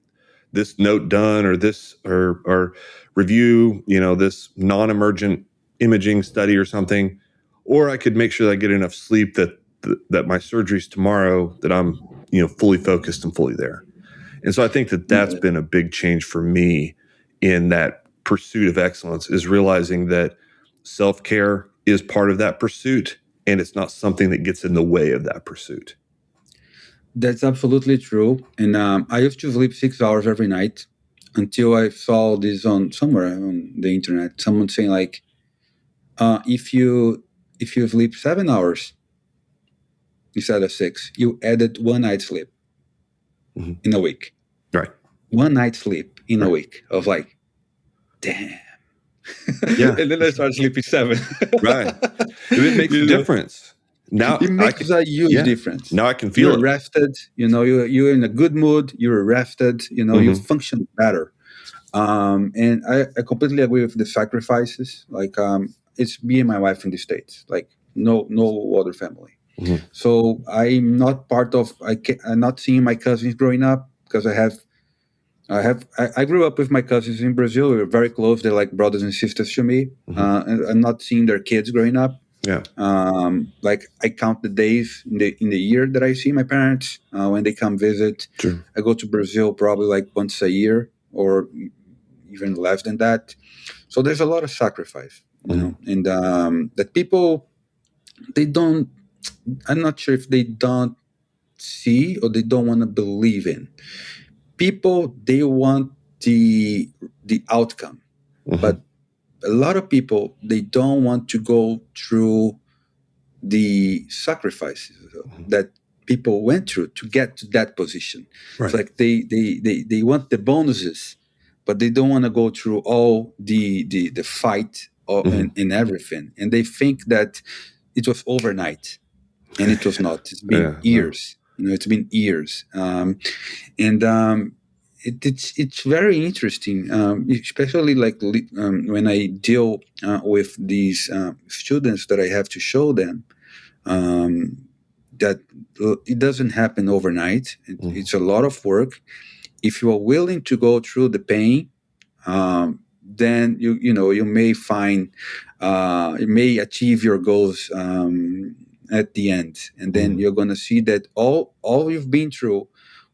this note done, or this or review, this non-emergent imaging study or something, or I could make sure that I get enough sleep that my surgery's tomorrow, that I'm fully focused and fully there. And so I think that's been a big change for me in that pursuit of excellence, is realizing that self-care is part of that pursuit, and it's not something that gets in the way of that pursuit. That's absolutely true. And I used to sleep 6 hours every night until I saw this somewhere on the internet. Someone saying like, if you sleep 7 hours instead of 6, you added 1 night's sleep in a week. Right. 1 night's sleep in a week. I was like, damn. Yeah. And then I started sleeping 7. Right. It makes a difference. Now it makes a huge difference. Now I can feel you're rested. You're in a good mood. You're rested. You function better. And I completely agree with the sacrifices. Like it's me and my wife in the States. Like no other family. Mm-hmm. So I'm not part of. I'm not seeing my cousins growing up, because I grew up with my cousins in Brazil. We were very close. They're like brothers and sisters to me. And I'm not seeing their kids growing up. Yeah. Like I count the days in the year that I see my parents when they come visit. True. I go to Brazil probably like once a year, or even less than that. So there's a lot of sacrifice, and that people, they don't. I'm not sure if they don't see or they don't want to believe in. People, they want the outcome, but a lot of people, they don't want to go through the sacrifices that people went through to get to that position. Right. It's like they want the bonuses, but they don't want to go through all the fight and everything. And they think that it was overnight, and it was not. It's been years. It's been years. It's very interesting, especially like when I deal with these students that I have to show them that it doesn't happen overnight. It's a lot of work. If you are willing to go through the pain, then you may find you may achieve your goals at the end, and then you're going to see that all you've been through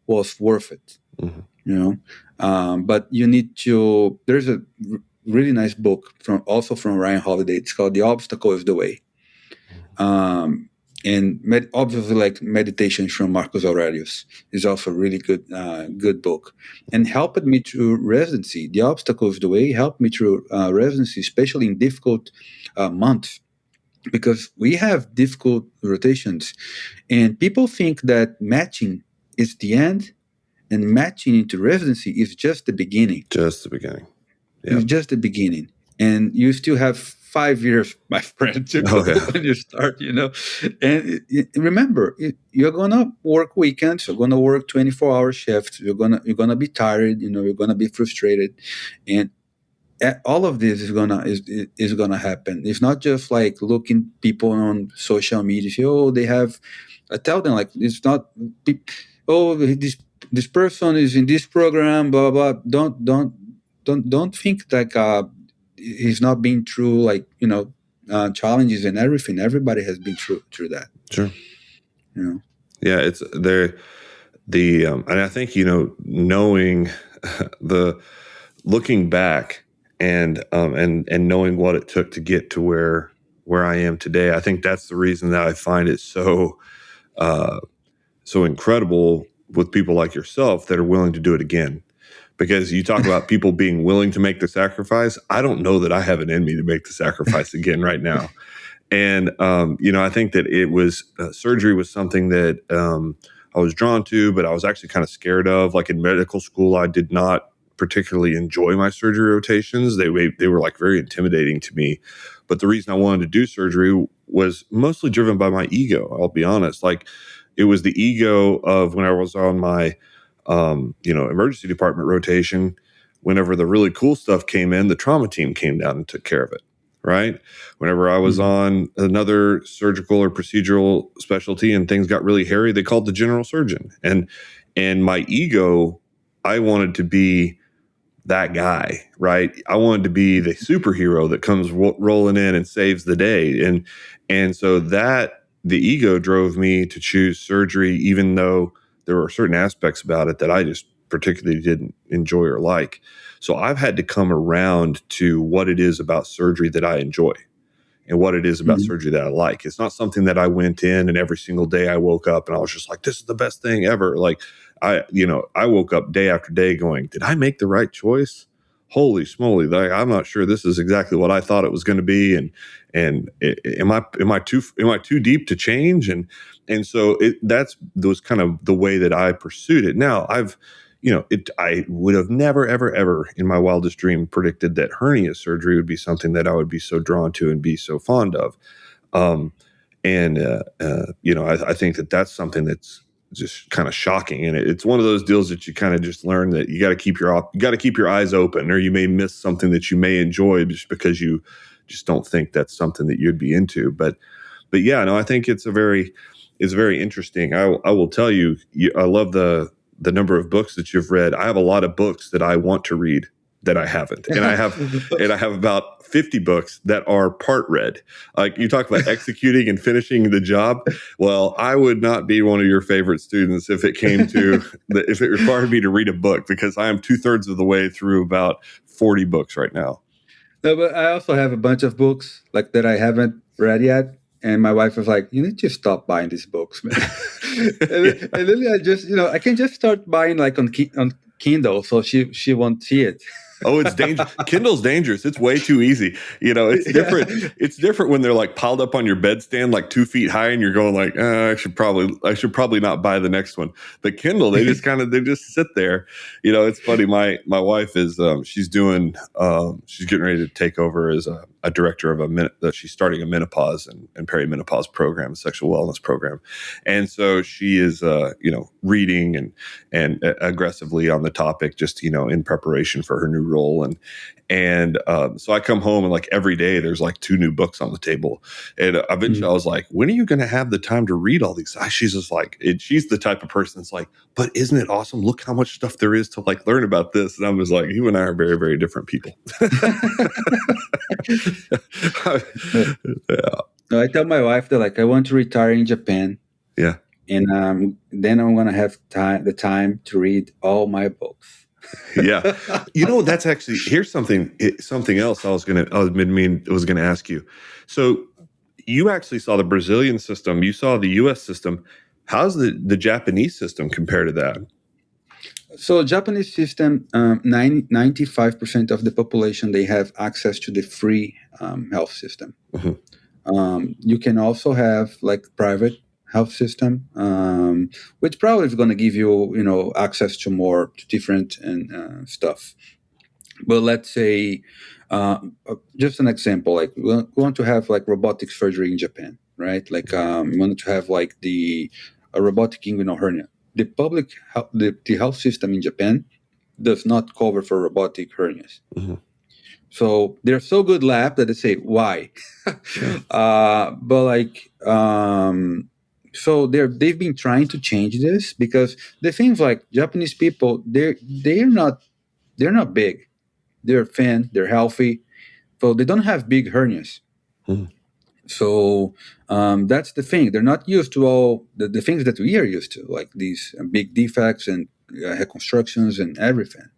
was worth it. But you need to. There's a really nice book from Ryan Holiday. It's called "The Obstacle is the Way," and obviously, like Meditations from Marcus Aurelius is also a really good book, and helped me through residency. "The Obstacle is the Way" helped me through residency, especially in difficult months, because we have difficult rotations, and people think that matching is the end. And matching into residency is just the beginning. Just the beginning. Yeah. It's just the beginning. And you still have 5 years, my friend, to go when you start, And remember, you're going to work weekends. You're going to work 24-hour shifts. You're gonna be tired. You're going to be frustrated. And all of this is gonna happen. It's not just like looking people on social media, say, oh, they have, I tell them, like, it's not, oh, this person is in this program, blah blah. Don't think like he's not been through like challenges and everything. Everybody has been through that. Sure. Yeah, it's there. And I think knowing looking back and knowing what it took to get to where I am today. I think that's the reason that I find it so incredible with people like yourself that are willing to do it again. Because you talk about people being willing to make the sacrifice. I don't know that I have it in me to make the sacrifice again right now. And, I think that it was surgery was something that I was drawn to, but I was actually kind of scared of. Like in medical school, I did not particularly enjoy my surgery rotations. They were like very intimidating to me. But the reason I wanted to do surgery was mostly driven by my ego. I'll be honest. Like, it was the ego of when I was on my, emergency department rotation. Whenever the really cool stuff came in, the trauma team came down and took care of it, right? Whenever I was on another surgical or procedural specialty and things got really hairy, they called the general surgeon. And my ego, I wanted to be that guy, right? I wanted to be the superhero that comes rolling in and saves the day. And so that the ego drove me to choose surgery, even though there were certain aspects about it that I just particularly didn't enjoy or like. So I've had to come around to what it is about surgery that I enjoy and what it is about surgery that I like. It's not something that I went in and every single day I woke up and I was just like, this is the best thing ever. Like I woke up day after day going, did I make the right choice? Holy smoly. Like, I'm not sure this is exactly what I thought it was going to be. And am I too deep to change? And so that was kind of the way that I pursued it. Now I would have never, ever, ever in my wildest dream predicted that hernia surgery would be something that I would be so drawn to and be so fond of. I think that that's something that's just kind of shocking. And it's one of those deals that you kind of just learn that you got to keep your eyes open, or you may miss something that you may enjoy just because you just don't think that's something that you'd be into. But yeah, no, I think it's very interesting. I will tell you, I love the number of books that you've read. I have a lot of books that I want to read that I haven't. And I have about 50 books that are part read. Like you talk about executing and finishing the job. Well, I would not be one of your favorite students if it came to if it required me to read a book, because I am 2/3 of the way through about 40 books right now. No, but I also have a bunch of books like that I haven't read yet. And my wife was like, you need to stop buying these books, man. and then I just, I can just start buying like on Kindle, so she won't see it. Oh, it's dangerous. Kindle's dangerous. It's way too easy. It's different. Yeah. It's different when they're like piled up on your bedstand, like 2 feet high, and you're going like, I should probably not buy the next one. But Kindle, they just sit there. It's funny. My wife is, she's getting ready to take over as a director of she's starting a menopause and perimenopause program, sexual wellness program. And so she is, reading and aggressively on the topic, just, in preparation for her new roll. And so I come home and like every day there's like 2 new books on the table. And eventually I was like, when are you going to have the time to read all these? She's just like, she's the type of person that's like, but isn't it awesome? Look how much stuff there is to like learn about this. And I was like, you and I are very, very different people. Yeah. I tell my wife that like I want to retire in Japan. Yeah. And then I'm going to have the time to read all my books. Yeah. That's actually, here's something else I was going to ask you. So you actually saw the Brazilian system, you saw the US system. How's the Japanese system compared to that? So Japanese system, 95% of the population, they have access to the free health system. Mm-hmm. You can also have like private health system, which probably is going to give you, access to more different and stuff. But let's say, just an example, like we want to have like robotic surgery in Japan, right? Like we want to have like a robotic inguinal hernia. The public the health system in Japan does not cover for robotic hernias. Mm-hmm. So they're so good lab that they say why, but like so they've been trying to change this because the things like Japanese people they're not big, they're thin, they're healthy, so they don't have big hernias. Mm-hmm. So that's the thing. They're not used to all the things that we are used to, like these big defects and reconstructions and everything.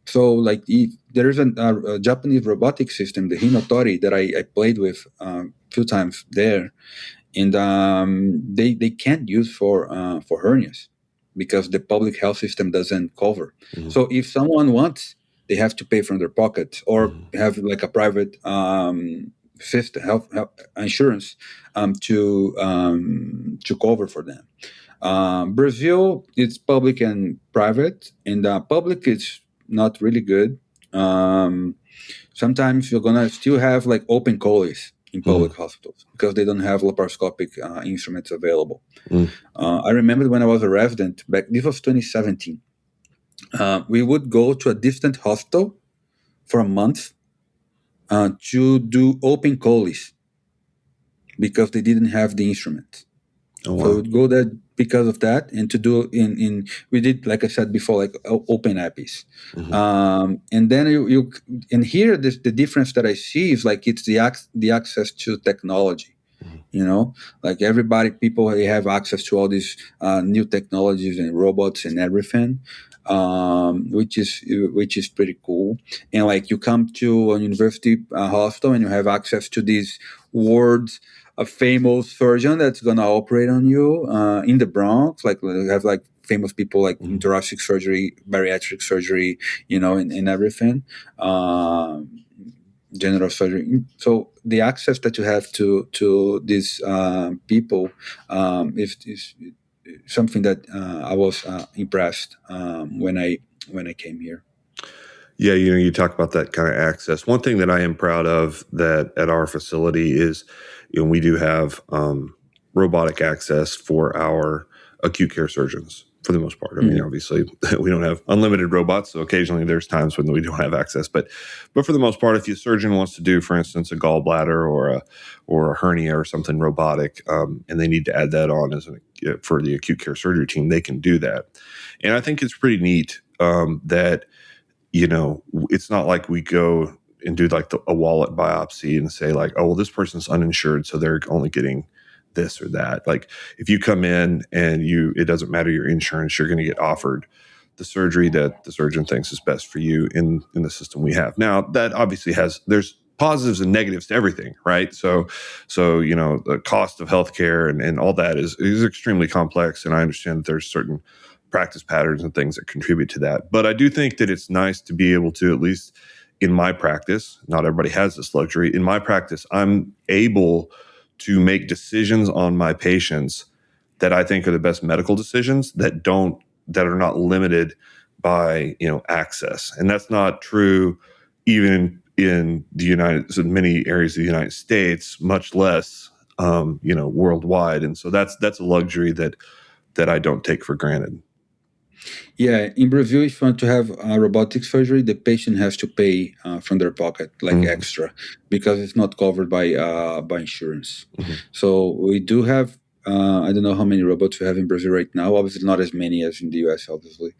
So like there is a Japanese robotic system, the Hinotori, that I played with a few times there, and they can't use for hernias because the public health system doesn't cover. Mm-hmm. So if someone wants, they have to pay from their pocket or have like a private system, health insurance to cover for them. Brazil, it's public and private, and public is not really good. Sometimes you're gonna still have like open colis in public hospitals because they don't have laparoscopic instruments available. I remember when I was a resident back, this was 2017. We would go to a distant hospital for a month to do open colis because they didn't have the instrument. Oh, wow. So we'd go there because of that, and to do we did, like I said before, like open epies. Mm-hmm. And then you and here the difference that I see is like it's the access to technology. Mm-hmm. Like people, they have access to all these new technologies and robots and everything, which is pretty cool. And like you come to a university hospital and you have access to these wards, a famous surgeon that's gonna operate on you in the Bronx. Like we have like famous people like in thoracic surgery, bariatric surgery, and everything. General surgery. So the access that you have to these people is something that I was impressed when I came here. Yeah, you talk about that kind of access. One thing that I am proud of that at our facility is, we do have robotic access for our acute care surgeons for the most part. I mean, obviously, we don't have unlimited robots, so occasionally there's times when we don't have access. But for the most part, if your surgeon wants to do, for instance, a gallbladder or a hernia or something robotic, and they need to add that on for the acute care surgery team, they can do that. And I think it's pretty neat that it's not like we go and do like a wallet biopsy and say like, oh, well, this person's uninsured, so they're only getting this or that. Like if you come in and it doesn't matter your insurance, you're going to get offered the surgery that the surgeon thinks is best for you in the system we have. Now that obviously there's positives and negatives to everything, right? So the cost of healthcare and all that is extremely complex. And I understand that there's certain practice patterns and things that contribute to that. But I do think that it's nice to be able to, at least in my practice, not everybody has this luxury. In my practice, I'm able to make decisions on my patients that I think are the best medical decisions that are not limited by, access. And that's not true even in many areas of the United States, much less, worldwide. And so that's a luxury that I don't take for granted. Yeah, in Brazil, if you want to have robotic surgery, the patient has to pay from their pocket, like extra, because it's not covered by insurance. So we do have. I don't know how many robots we have in Brazil right now. Obviously, not as many as in the US, obviously.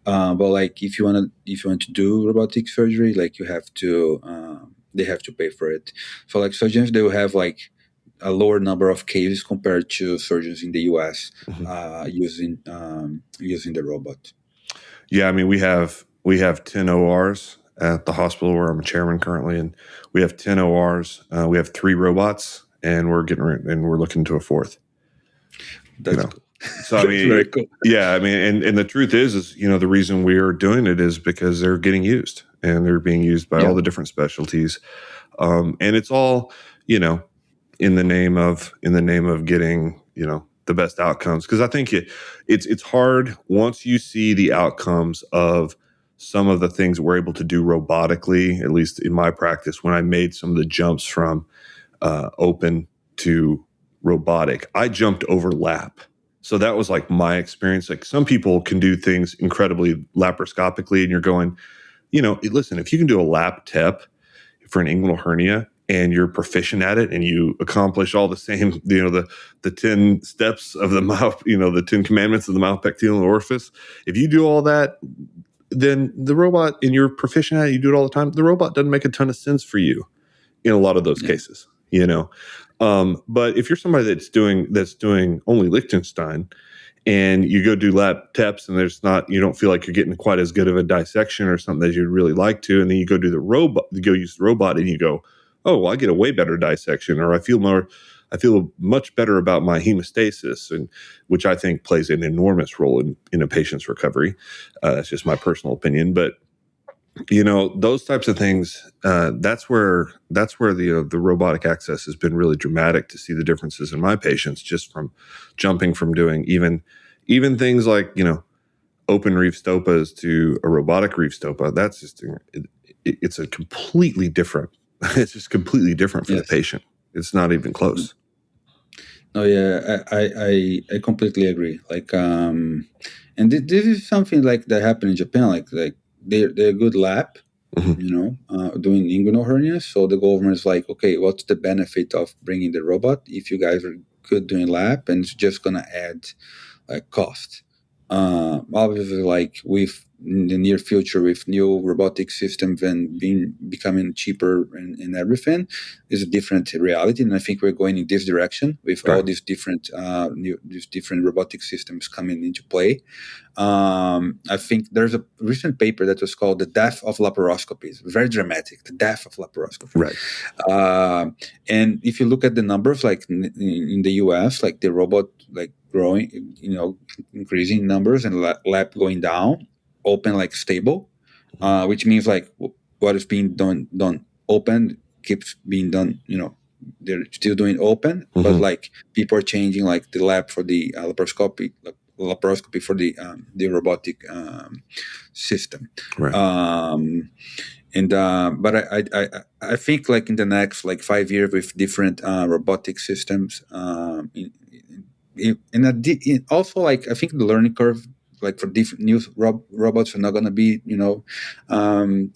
But like, if you want to do robotic surgery, like you have to, they have to pay for it. So like surgeons, they will have like a lower number of cases compared to surgeons in the US using the robot. Yeah, I mean we have 10 ORs at the hospital where I'm a chairman currently, and we have 10 ORs. We have 3 robots, and we're looking to a 4th. That's cool. So I mean, very cool. Yeah, I mean, and the truth is the reason we are doing it is because they're getting used, and they're being used by all the different specialties, and it's all in the name of getting the best outcomes. Because I think it's hard once you see the outcomes of some of the things we're able to do robotically. At least in my practice, when I made some of the jumps from open to robotic, I jumped over lap. So that was like my experience. Like some people can do things incredibly laparoscopically, and you're going, listen, if you can do a lap TEP for an inguinal hernia and you're proficient at it, and you accomplish all the same, the 10 steps of the mouth, the 10 commandments of the mouth-pectineal orifice. If you do all that, then the robot, and you're proficient at it, you do it all the time, the robot doesn't make a ton of sense for you in a lot of those cases, But if you're somebody that's doing only Liechtenstein, and you go do lap TEPs, and you don't feel like you're getting quite as good of a dissection or something that you'd really like to, and then you go do the robot, you go use the robot, and you go, oh, well, I get a way better dissection, or I feel much better about my hemostasis, and which I think plays an enormous role in a patient's recovery. That's just my personal opinion, but those types of things. That's where the robotic access has been really dramatic to see the differences in my patients, just from jumping from doing even things like open reef stopas to a robotic reef stopa. That's just it's a completely different. It's just completely different for the patient. It's not even close. No, yeah, I completely agree. Like, and this is something like that happened in Japan. Like they're a good lab, doing inguinal hernias. So the government's like, okay, what's the benefit of bringing the robot if you guys are good doing lab, and it's just gonna add like cost. Obviously, like in the near future, with new robotic systems and becoming cheaper and everything, is a different reality. And I think we're going in this direction with all these different robotic systems coming into play. I think there's a recent paper that was called "The Death of Laparoscopy." It's very dramatic. The death of laparoscopy. Right. And if you look at the numbers, like in the US, like the robot like growing, increasing numbers, and lab going down, open like stable, which means like what is being done open keeps being done. They're still doing open, but like people are changing like the lab for the laparoscopy for the robotic system. Right. But I think like in the next like 5 years with different robotic systems, also like I think the learning curve like for different new robots are not going to be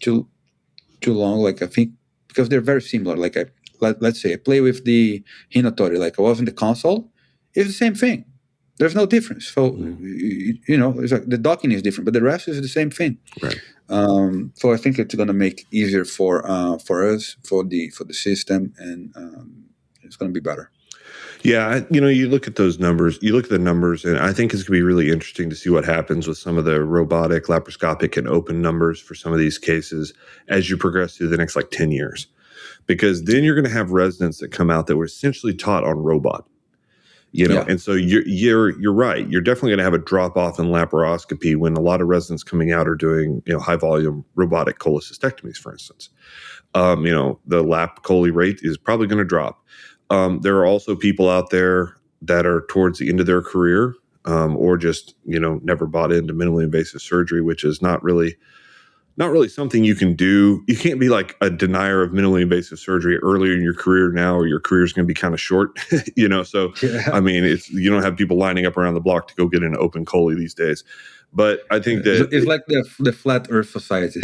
too long. Like I think because they're very similar. Like let's say I play with the Hinatori, like I was in the console, it's the same thing. There's no difference. So it's like the docking is different, but the rest is the same thing. Right. So I think it's going to make easier for us, for the system, and it's going to be better. Yeah, you look at those numbers. You look at the numbers, and I think it's going to be really interesting to see what happens with some of the robotic, laparoscopic, and open numbers for some of these cases as you progress through the next like 10 years, because then you're going to have residents that come out that were essentially taught on robot. And so you're right. You're definitely going to have a drop off in laparoscopy when a lot of residents coming out are doing high volume robotic cholecystectomies, for instance. The lap chole rate is probably going to drop. There are also people out there that are towards the end of their career, or just never bought into minimally invasive surgery, which is not really something you can do. You can't be like a denier of minimally invasive surgery earlier in your career now, or your career is going to be kind of short, So, I mean, you don't have people lining up around the block to go get an open chole these days. But I think that it's like the flat Earth society.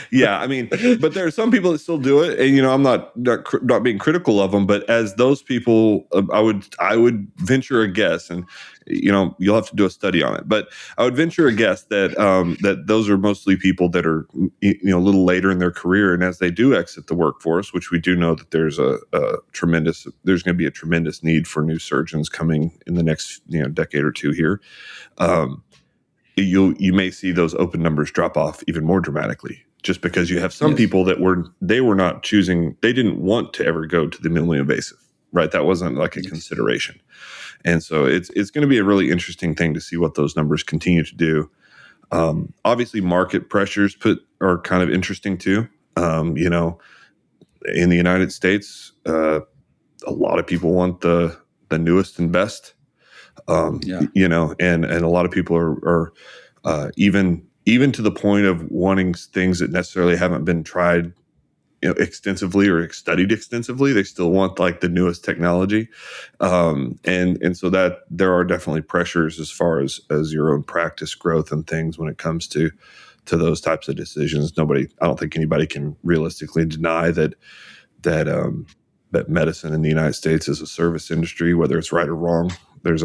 yeah. I mean, but there are some people that still do it, and I'm not being critical of them. But as those people, I would venture a guess, and you'll have to do a study on it. But I would venture a guess that that those are mostly people that are a little later in their career, and as they do exit the workforce, which we do know that there's going to be a tremendous need for new surgeons coming in the next decade or two here. You may see those open numbers drop off even more dramatically, just because you have some people that they were not choosing, they didn't want to ever go to the minimally invasive, right? That wasn't like a consideration. And so it's going to be a really interesting thing to see what those numbers continue to do. Obviously, market pressures are kind of interesting too. In the United States, a lot of people want the newest and best. And a lot of people are even to the point of wanting things that necessarily haven't been tried extensively or studied extensively. They still want like the newest technology, and so that there are definitely pressures as far as your own practice growth and things when it comes to those types of decisions. I don't think anybody can realistically deny that medicine in the United States is a service industry, whether it's right or wrong. There's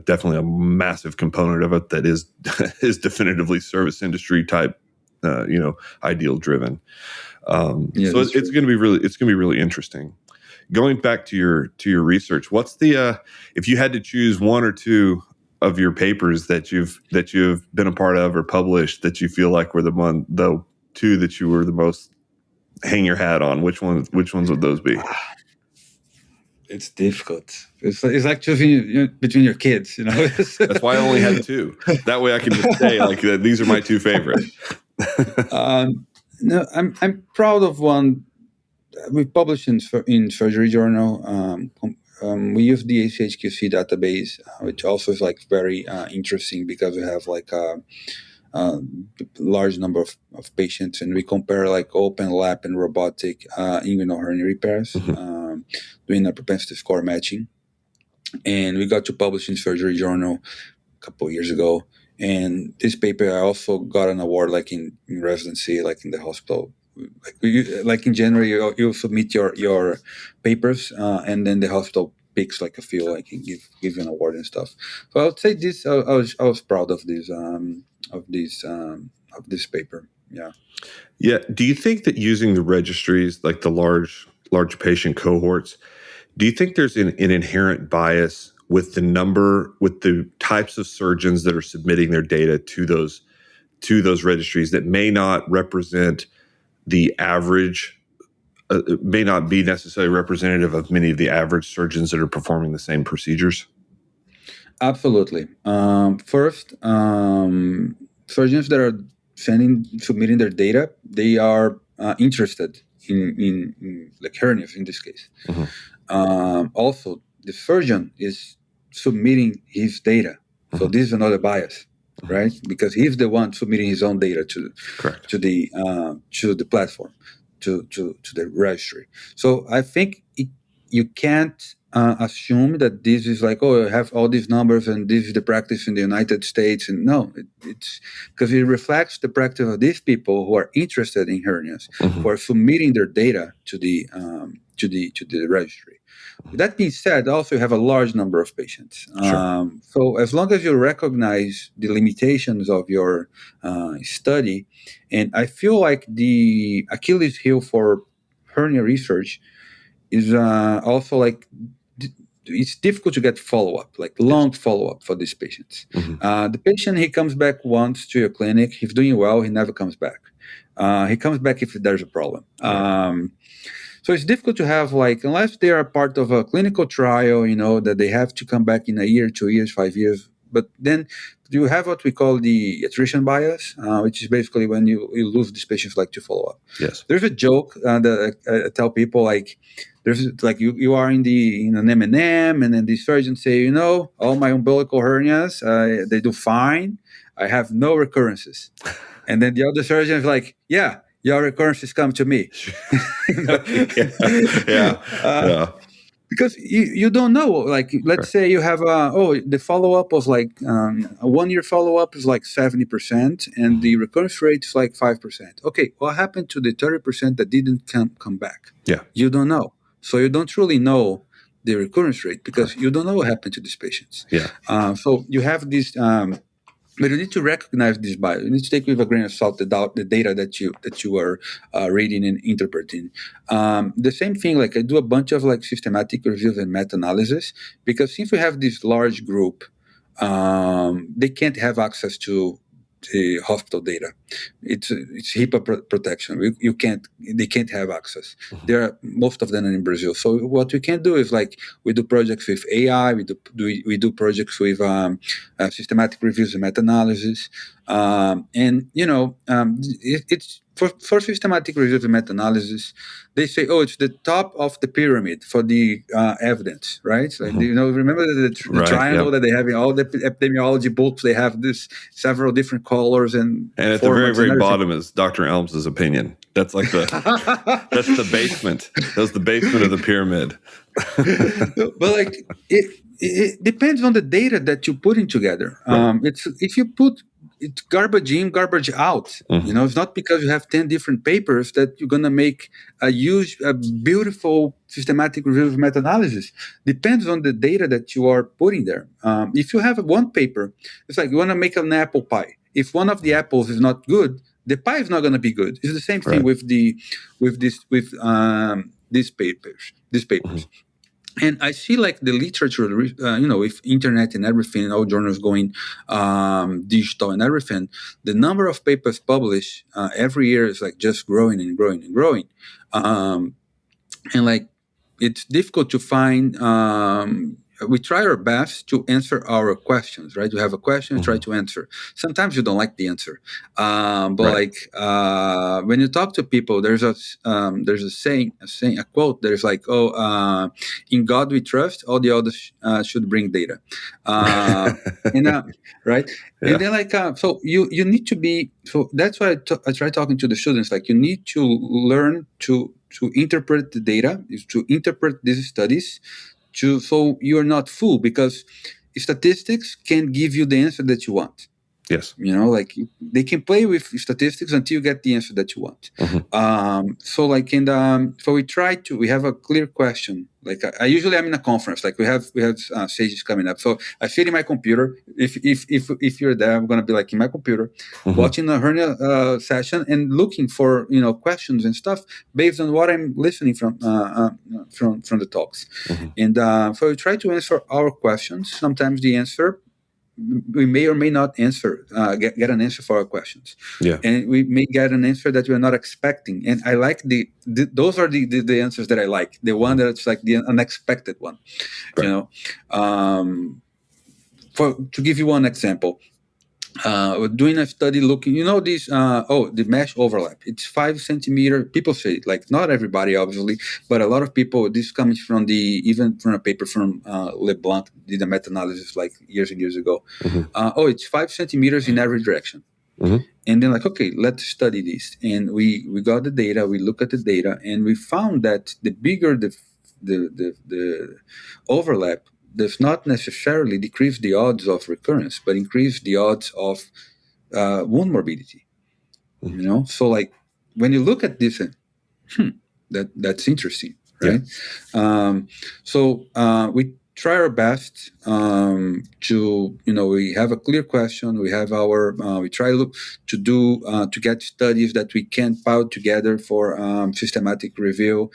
definitely a massive component of it that is definitively service industry type, ideal driven. So it's going to be really interesting. Going back to your research, what's the if you had to choose one or two of your papers that you've been a part of or published that you feel like were the two that you were the most hang your hat on, which ones would those be? It's difficult. It's like choosing between your kids, That's why I only had two. That way I can just say like these are my two favorites. No, I'm proud of one we published in Surgery Journal. We use the ACHQC database, which also is like very interesting because we have like a large number of patients, and we compare like open lap and robotic inguinal hernia repairs, doing a propensity score matching. And we got to publish in Surgery Journal a couple of years ago. And this paper, I also got an award like in residency, like in the hospital. Like in January, you submit your papers, and then the hospital picks like a few, like and give you an award and stuff. So I would say this. I was proud of this paper. Yeah. Yeah. Do you think that using the registries, like the large patient cohorts, do you think there's an inherent bias with the types of surgeons that are submitting their data to those registries that may not represent the average, may not be necessarily representative of many of the average surgeons that are performing the same procedures? Absolutely. First, surgeons that are submitting their data, they are interested in like hernias in this case. Also, the surgeon is submitting his data, so this is another bias, right? Because he's the one submitting his own data to the platform, to the registry. So I think you can't assume that this is like, I have all these numbers and this is the practice in the United States. And no, it's because it reflects the practice of these people who are interested in hernias, who are submitting their data to the registry. That being said, also you have a large number of patients. So as long as you recognize the limitations of your study, and I feel like the Achilles heel for hernia research is also like it's difficult to get follow-up, like long follow-up for these patients. The patient, he comes back once to your clinic, he's doing well, he never comes back. He comes back if there's a problem. So it's difficult to have, like, unless they are part of a clinical trial, that they have to come back in a year, 2 years, 5 years. But then you have what we call the attrition bias, which is basically when you lose these patients like to follow up. Yes. There's a joke that I tell people, like, there's like you are in an M&M, and then the surgeons say, all my umbilical hernias, they do fine. I have no recurrences. And then the other surgeon is like, yeah, your recurrences come to me. Yeah. because you don't know. Like, let's say you have the follow up was like a 1 year follow up is like 70%, and the recurrence rate is like 5%. Okay, what happened to the 30% that didn't come back? Yeah. You don't know, so you don't really know the recurrence rate because you don't know what happened to these patients. Yeah. So you have this. But you need to recognize this bias. You need to take with a grain of salt the data that you are reading and interpreting. The same thing, like I do a bunch of like systematic reviews and meta-analysis, because since we have this large group, they can't have access to the hospital data. It's HIPAA protection. They can't have access. There are most of them in Brazil. So what we can do is like we do projects with AI. We do projects with systematic reviews and meta-analysis. And it's for systematic reviews and meta-analysis, they say, it's the top of the pyramid for the evidence, right? So, remember the triangle that they have in all the epidemiology books. They have this several different colors and at the very, very bottom is Dr. Elms's opinion. That's like that's the basement. That's the basement of the pyramid. But like it depends on the data that you're putting together. Right. If you put it's garbage in, garbage out. It's not because you have 10 different papers that you're going to make a beautiful systematic review of meta-analysis. Depends on the data that you are putting there. If you have one paper, it's like you want to make an apple pie. If one of the apples is not good, the pie is not going to be good. It's the same thing with these papers. And I see like the literature, with internet and everything, all journals going digital and everything, the number of papers published every year is like just growing and growing and growing. And like it's difficult to find. We try our best to answer our questions, right? You have a question, try to answer. Sometimes you don't like the answer, but like when you talk to people, there's a saying, a quote. There's like, in God we trust. All the others should bring data, and right. Yeah. And then like, so you need to be. So that's why I try talking to the students. Like you need to learn to interpret the data, to interpret these studies. So you're not fooled, because statistics can give you the answer that you want. Yes. Like they can play with statistics until you get the answer that you want. So like so we have a clear question. Like I usually I'm in a conference, like we have sages coming up. So I sit in my computer. If you're there, I'm going to be like in my computer, watching a hernia session and looking for, questions and stuff based on what I'm listening from the talks. And so we try to answer our questions. Sometimes the answer, we may or may not answer, get an answer for our questions. Yeah. And we may get an answer that we're not expecting. And I like those are the answers that I like. The one that's like the unexpected one, right. To give you one example, we're doing a study looking, this, the mesh overlap. It's 5 centimeter. People say, like, not everybody, obviously, but a lot of people, this comes from even from a paper from LeBlanc, did a meta-analysis like years and years ago. It's 5 centimeters in every direction. And then like, okay, let's study this. And we got the data, we look at the data, and we found that the bigger the overlap, does not necessarily decrease the odds of recurrence, but increase the odds of wound morbidity. So like when you look at this, that's interesting, right? Yeah. So we try our best to, we have a clear question. We have we try to get studies that we can pile together for systematic review.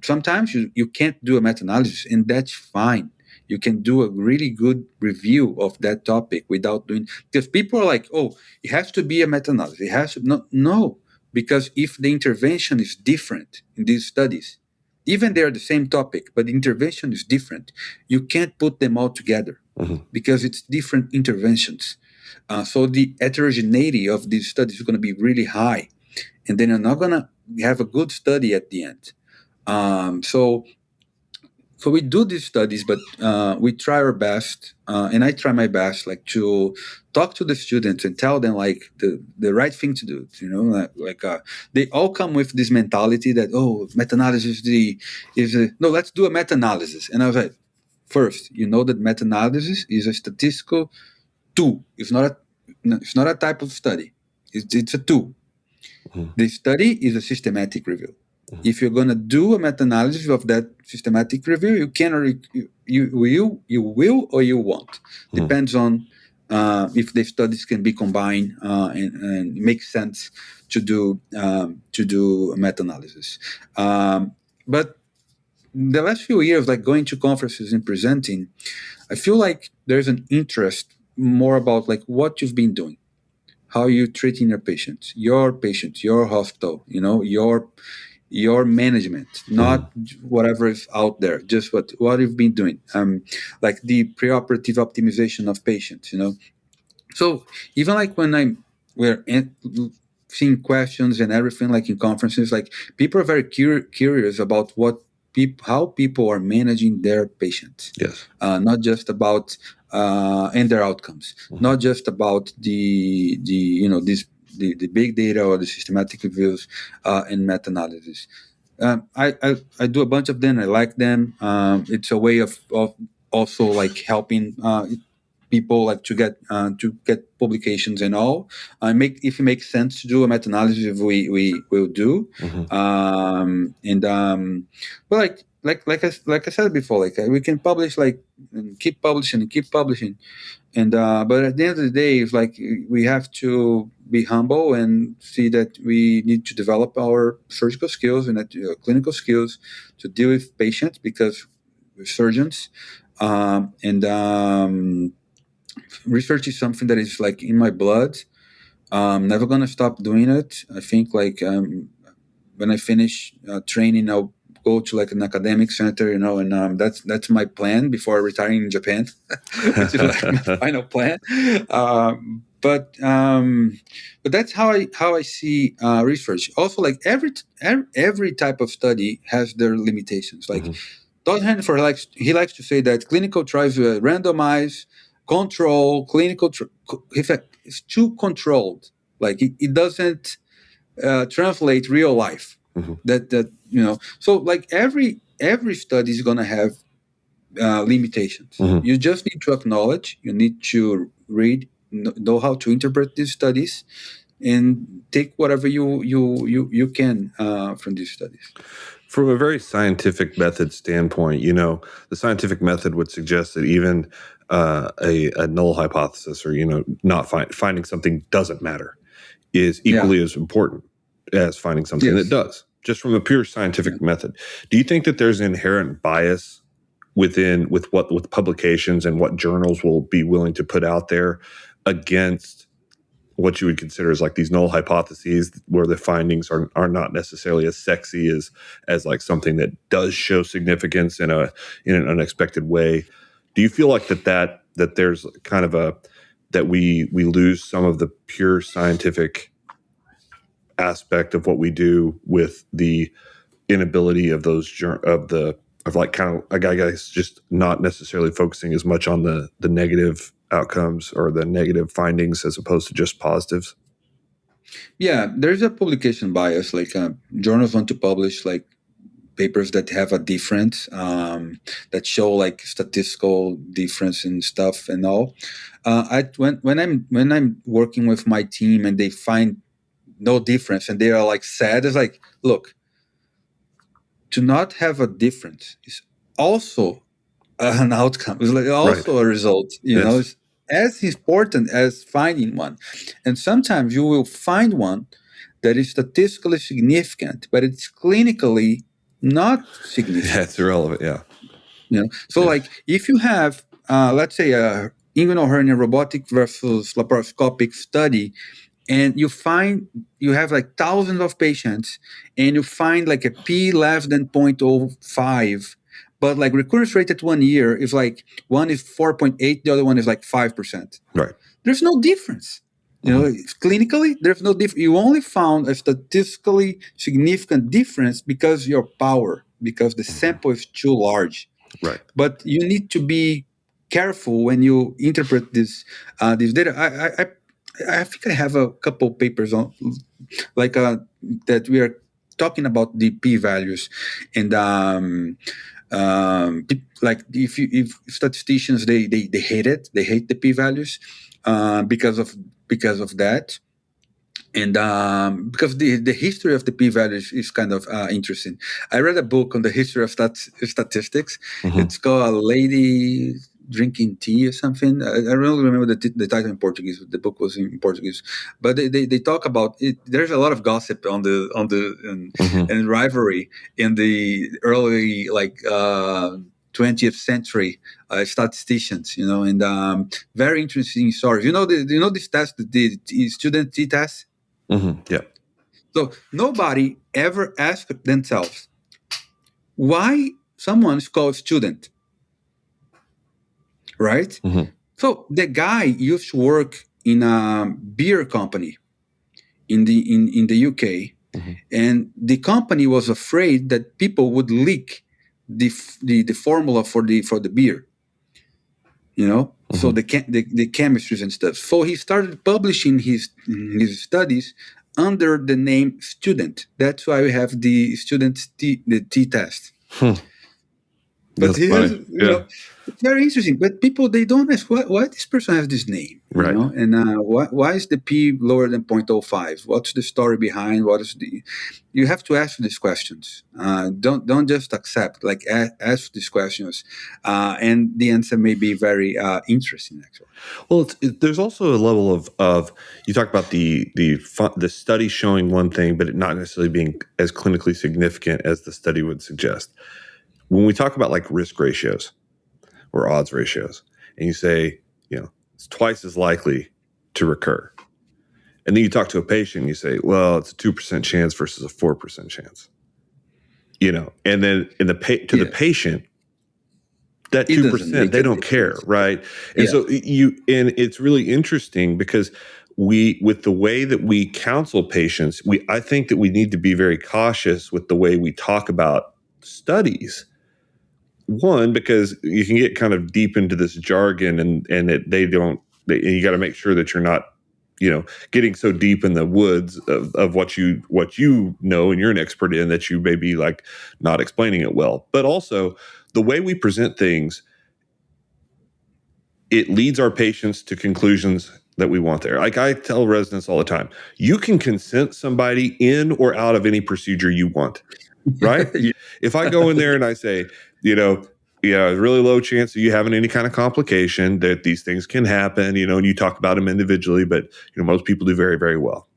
Sometimes you can't do a meta-analysis, and that's fine. You can do a really good review of that topic without doing, because people are like, it has to be a meta-analysis. It has to, no, because if the intervention is different in these studies, even they're the same topic, but the intervention is different, you can't put them all together because it's different interventions. So the heterogeneity of these studies is going to be really high, and then you're not going to have a good study at the end. So So we do these studies, but we try our best, and I try my best, like to talk to the students and tell them like the right thing to do. You know, they all come with this mentality that meta-analysis no, let's do a meta-analysis. And I was like, first, you know that meta-analysis is a statistical tool. It's not a type of study. It's a tool. Mhm. The study is a systematic review. Mhm. If you're going to do a meta-analysis of that systematic review, you can or you will or you won't. Mhm. Depends on if the studies can be combined and it makes sense to do a meta-analysis. But the last few years, like going to conferences and presenting, I feel like there's an interest more about like what you've been doing, how you're treating your patients, your hospital, you know, your management, not whatever is out there, just what you've been doing. Like the preoperative optimization of patients, you know. So even like when seeing questions and everything, like in conferences, like people are very curious about how people are managing their patients. Yes. Not just about and their outcomes, not just about the the big data or the systematic reviews and meta-analysis. I do a bunch of them. I like them. It's a way of also like helping people like to get publications and all. If it makes sense to do a meta-analysis, we will do. But like I said before, like we can publish like and keep publishing, and but at the end of the day, it's like we have to be humble and see that we need to develop our surgical skills and clinical skills to deal with patients because we're surgeons, and research is something that is like in my blood. I'm never gonna stop doing it. I think like when I finish training, I'll go to like an academic center, you know, and that's my plan before retiring in Japan, which is like my final plan. But that's how I see research. Also, like every type of study has their limitations. Like Todd Hennifer he likes to say that clinical trials are randomized, control, it's too controlled. Like it doesn't translate real life. That you know. So like every study is gonna have limitations. You just need to acknowledge. You need to read, know how to interpret these studies, and take whatever you can from these studies. From a very scientific method standpoint, you know, the scientific method would suggest that even a null hypothesis, or you know, not finding something doesn't matter, is equally as important as finding something that does. Just from a pure scientific method, do you think that there's an inherent bias with publications and what journals will be willing to put out there against what you would consider as like these null hypotheses, where the findings are not necessarily as sexy as like something that does show significance in an unexpected way? Do you feel like that there's kind of that we lose some of the pure scientific aspect of what we do with the inability of a guy just not necessarily focusing as much on the negative outcomes or the negative findings as opposed to just positives? Yeah, there's a publication bias. Like journals want to publish like papers that have a difference, that show like statistical difference and stuff and all. When I'm working with my team and they find no difference and they are like sad, it's like, look, to not have a difference is also an outcome. It's like also a result. You know, it's as important as finding one. And sometimes you will find one that is statistically significant, but it's clinically not significant. Yeah, it's irrelevant. Yeah. You know, so like if you have, let's say, a inguinal hernia robotic versus laparoscopic study, and you have like thousands of patients, and you find like a p less than 0.05, but like recurrence rate at 1 year is like one is 4.8, the other one is like 5%. Right. There's no difference. You know, clinically, there's no difference. You only found a statistically significant difference because your power, because the sample is too large. Right. But you need to be careful when you interpret this data. I think I have a couple papers on like that we are talking about the p-values, and like if statisticians they hate it, they hate the p-values because of that. And because the history of the p-value is kind of interesting. I read a book on the history of statistics. Mm-hmm. It's called A Lady Drinking Tea or something. I don't really remember the title in Portuguese. The book was in Portuguese, but they talk about it. There's a lot of gossip on the Mm-hmm. and rivalry in the early 20th century statisticians, and very interesting stories. This test, the student t-test. Mm-hmm. Yeah. So nobody ever asked themselves why someone's called student, right? Mm-hmm. So the guy used to work in a beer company in the UK, Mm-hmm. and the company was afraid that people would leak the formula for the beer. Mm-hmm. So the chemistries and stuff. So he started publishing his studies under the name student. That's why we have the t-test. But That's funny. Yeah. It's very interesting. But people, they don't ask why this person has this name, Right. And why is the p lower than 0.05? What's the story behind? You have to ask these questions. Don't just accept. Like ask these questions, and the answer may be very interesting. Actually, well, there's also a level of you talk about the study showing one thing, but it not necessarily being as clinically significant as the study would suggest. When we talk about like risk ratios or odds ratios, and you say, it's twice as likely to recur. And then you talk to a patient and you say, well, it's a 2% chance versus a 4% chance. And then the patient, that 2%, they don't care, right? And so and it's really interesting because with the way that we counsel patients, I think that we need to be very cautious with the way we talk about studies. One, because you can get kind of deep into this jargon and you got to make sure that you're not, getting so deep in the woods of what you know and you're an expert in that you may be like not explaining it well. But also the way we present things, it leads our patients to conclusions that we want there. Like I tell residents all the time, you can consent somebody in or out of any procedure you want, right? Yeah. If I go in there and I say, really low chance of you having any kind of complication, that these things can happen, and you talk about them individually, but most people do very, very well.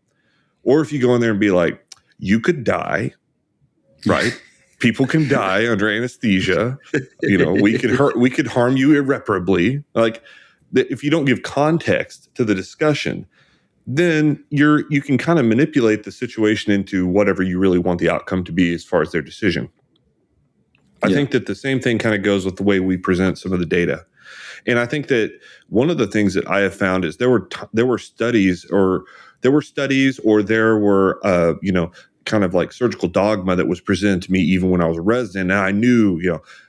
Or if you go in there and be like, you could die, right? People can die under anesthesia. We could harm you irreparably. Like if you don't give context to the discussion, then you can kind of manipulate the situation into whatever you really want the outcome to be as far as their decision. I think that the same thing kind of goes with the way we present some of the data. And I think that one of the things that I have found is there were studies or there were kind of like surgical dogma that was presented to me even when I was a resident. And I knew,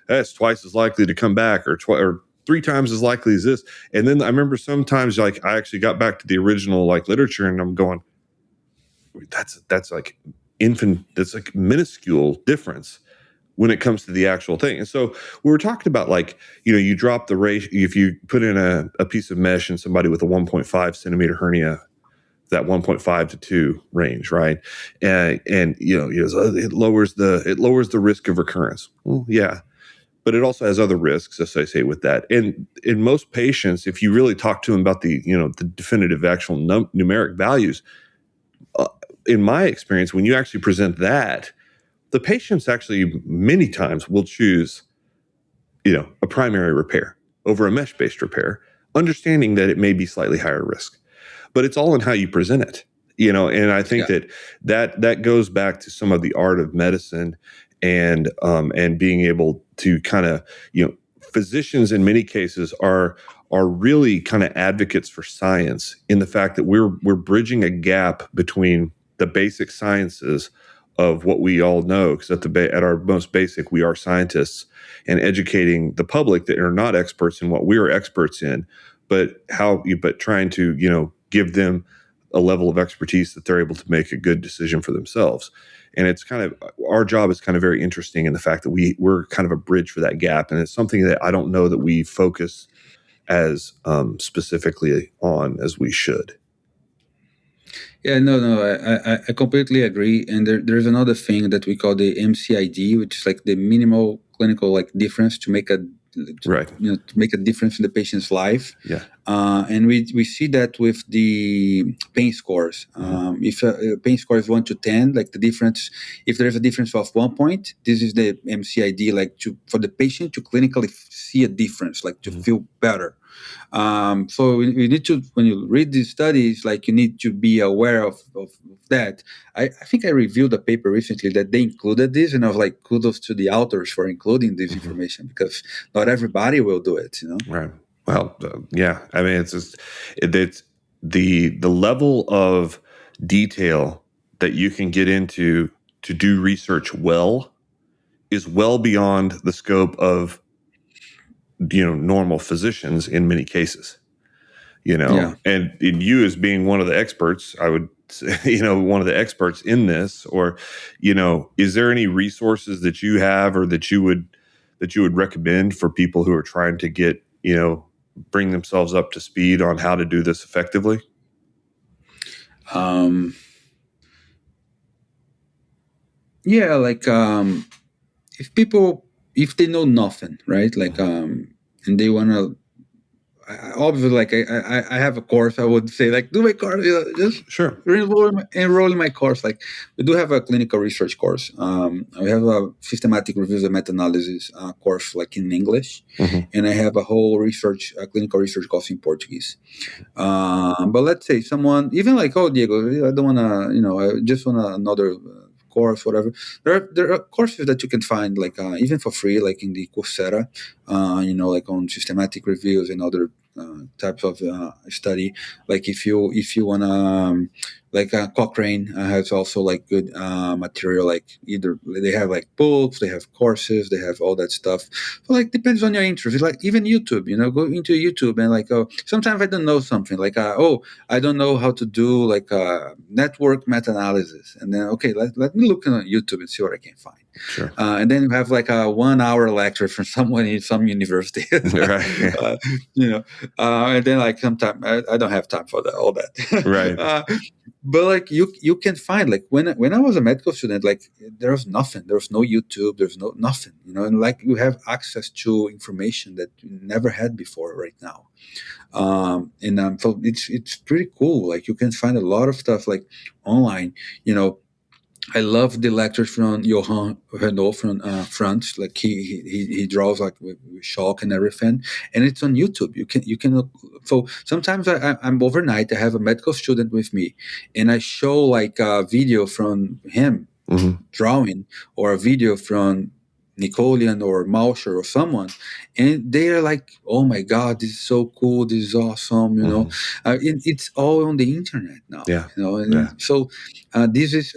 that's twice as likely to come back or 3 times as likely as this. And then I remember sometimes like I actually got back to the original like literature and I'm going, that's like that's like minuscule difference when it comes to the actual thing. And so we were talking about like, you drop the ratio, if you put in a piece of mesh in somebody with a 1.5 centimeter hernia, that 1.5 to 2 range, right? And it lowers the risk of recurrence. Well, yeah, but it also has other risks associated with that. And in most patients, if you really talk to them about the definitive actual numeric values, in my experience, when you actually present that, the patients actually many times will choose, a primary repair over a mesh-based repair, understanding that it may be slightly higher risk. But it's all in how you present it, and I think that goes back to some of the art of medicine and being able to kind of, physicians in many cases are really kind of advocates for science in the fact that we're bridging a gap between the basic sciences of what we all know, because at our most basic, we are scientists, and educating the public that are not experts in what we are experts in, but trying to, give them a level of expertise that they're able to make a good decision for themselves. And it's kind of, our job is kind of very interesting in the fact that we're kind of a bridge for that gap. And it's something that I don't know that we focus as specifically on as we should. Yeah, no, I completely agree. And there's another thing that we call the MCID, which is like the minimal clinical like difference to make a to make a difference in the patient's life. Yeah. And we see that with the pain scores. If a pain score is 1 to 10, like the difference, if there's a difference of 1 point, this is the MCID, like for the patient to clinically see a difference, like to feel better. So we need to, when you read these studies, like you need to be aware of that. I think I reviewed a paper recently that they included this, and I was like, kudos to the authors for including this information, because not everybody will do it, Right. Well, yeah. I mean, it's just it's the level of detail that you can get into to do research well is well beyond the scope of normal physicians in many cases. Yeah. And in you as being one of the experts, I would say, one of the experts in this, or is there any resources that you have or that you would recommend for people who are trying to get bring themselves up to speed on how to do this effectively? Yeah, like if they know nothing, right? Like and they want to, obviously, like I have a course. I would say, like, do my course, just Sure. enroll in my course. Like, we do have a clinical research course. We have a systematic reviews and meta-analysis course, like in English, and I have a whole clinical research course in Portuguese. But let's say someone, even like, oh, Diego, I don't want to, I just want another course, whatever. There are courses that you can find, like even for free, like in the Coursera, like on systematic reviews and other types of study. Like if you wanna, like Cochrane has also like good material. Like either they have like books, they have courses, they have all that stuff. So like depends on your interest. It's like even YouTube, go into YouTube and like, oh, sometimes I don't know something, like I don't know how to do like network meta-analysis, and then okay, let me look on YouTube and see what I can find. Sure. And then you have like a 1 hour lecture from someone in some university. Right. And then like sometimes I don't have time for all that. Right. But like you can find, like when I was a medical student, like there was nothing. There was no YouTube. There's nothing. And like you have access to information that you never had before right now. So it's pretty cool. Like you can find a lot of stuff like online. I love the lectures from Johan Renault from France. Like he draws like with chalk and everything, and it's on YouTube. You can. So sometimes I'm overnight. I have a medical student with me, and I show like a video from him drawing, or a video from Nicolian or Mauscher or someone, and they are like, "Oh my God, this is so cool! This is awesome!" It's all on the internet now. Yeah. So this is.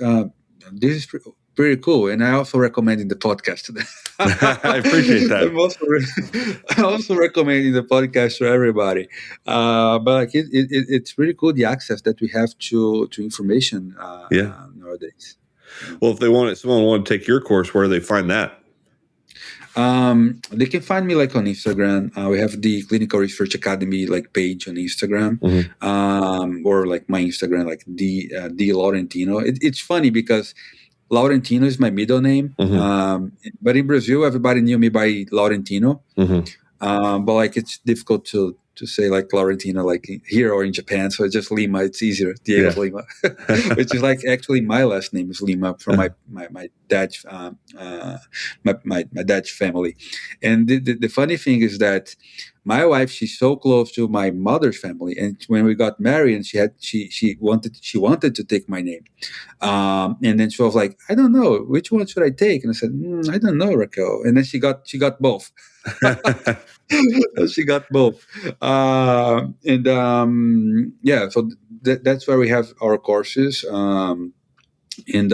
This is pretty cool, and I also recommend the podcast to them. I appreciate that. I'm also recommending the podcast to everybody. But like it's really cool, the access that we have to information nowadays. Well, if someone want to take your course, where do they find that? They can find me like on Instagram. We have the Clinical Research Academy like page on Instagram, or like my Instagram, like D Laurentino. It's funny because Laurentino is my middle name, but in Brazil everybody knew me by Laurentino. But like it's difficult to say like Laurentino, like here or in Japan, so it's just Lima. It's easier, Diego Lima, which is like actually my last name is Lima from my dad's my dad's family. And the funny thing is that my wife, she's so close to my mother's family, and when we got married, and she wanted to take my name, and then she was like, I don't know, which one should I take? And I said, I don't know, Raquel. And then she got both. She got both. So that's where we have our courses. And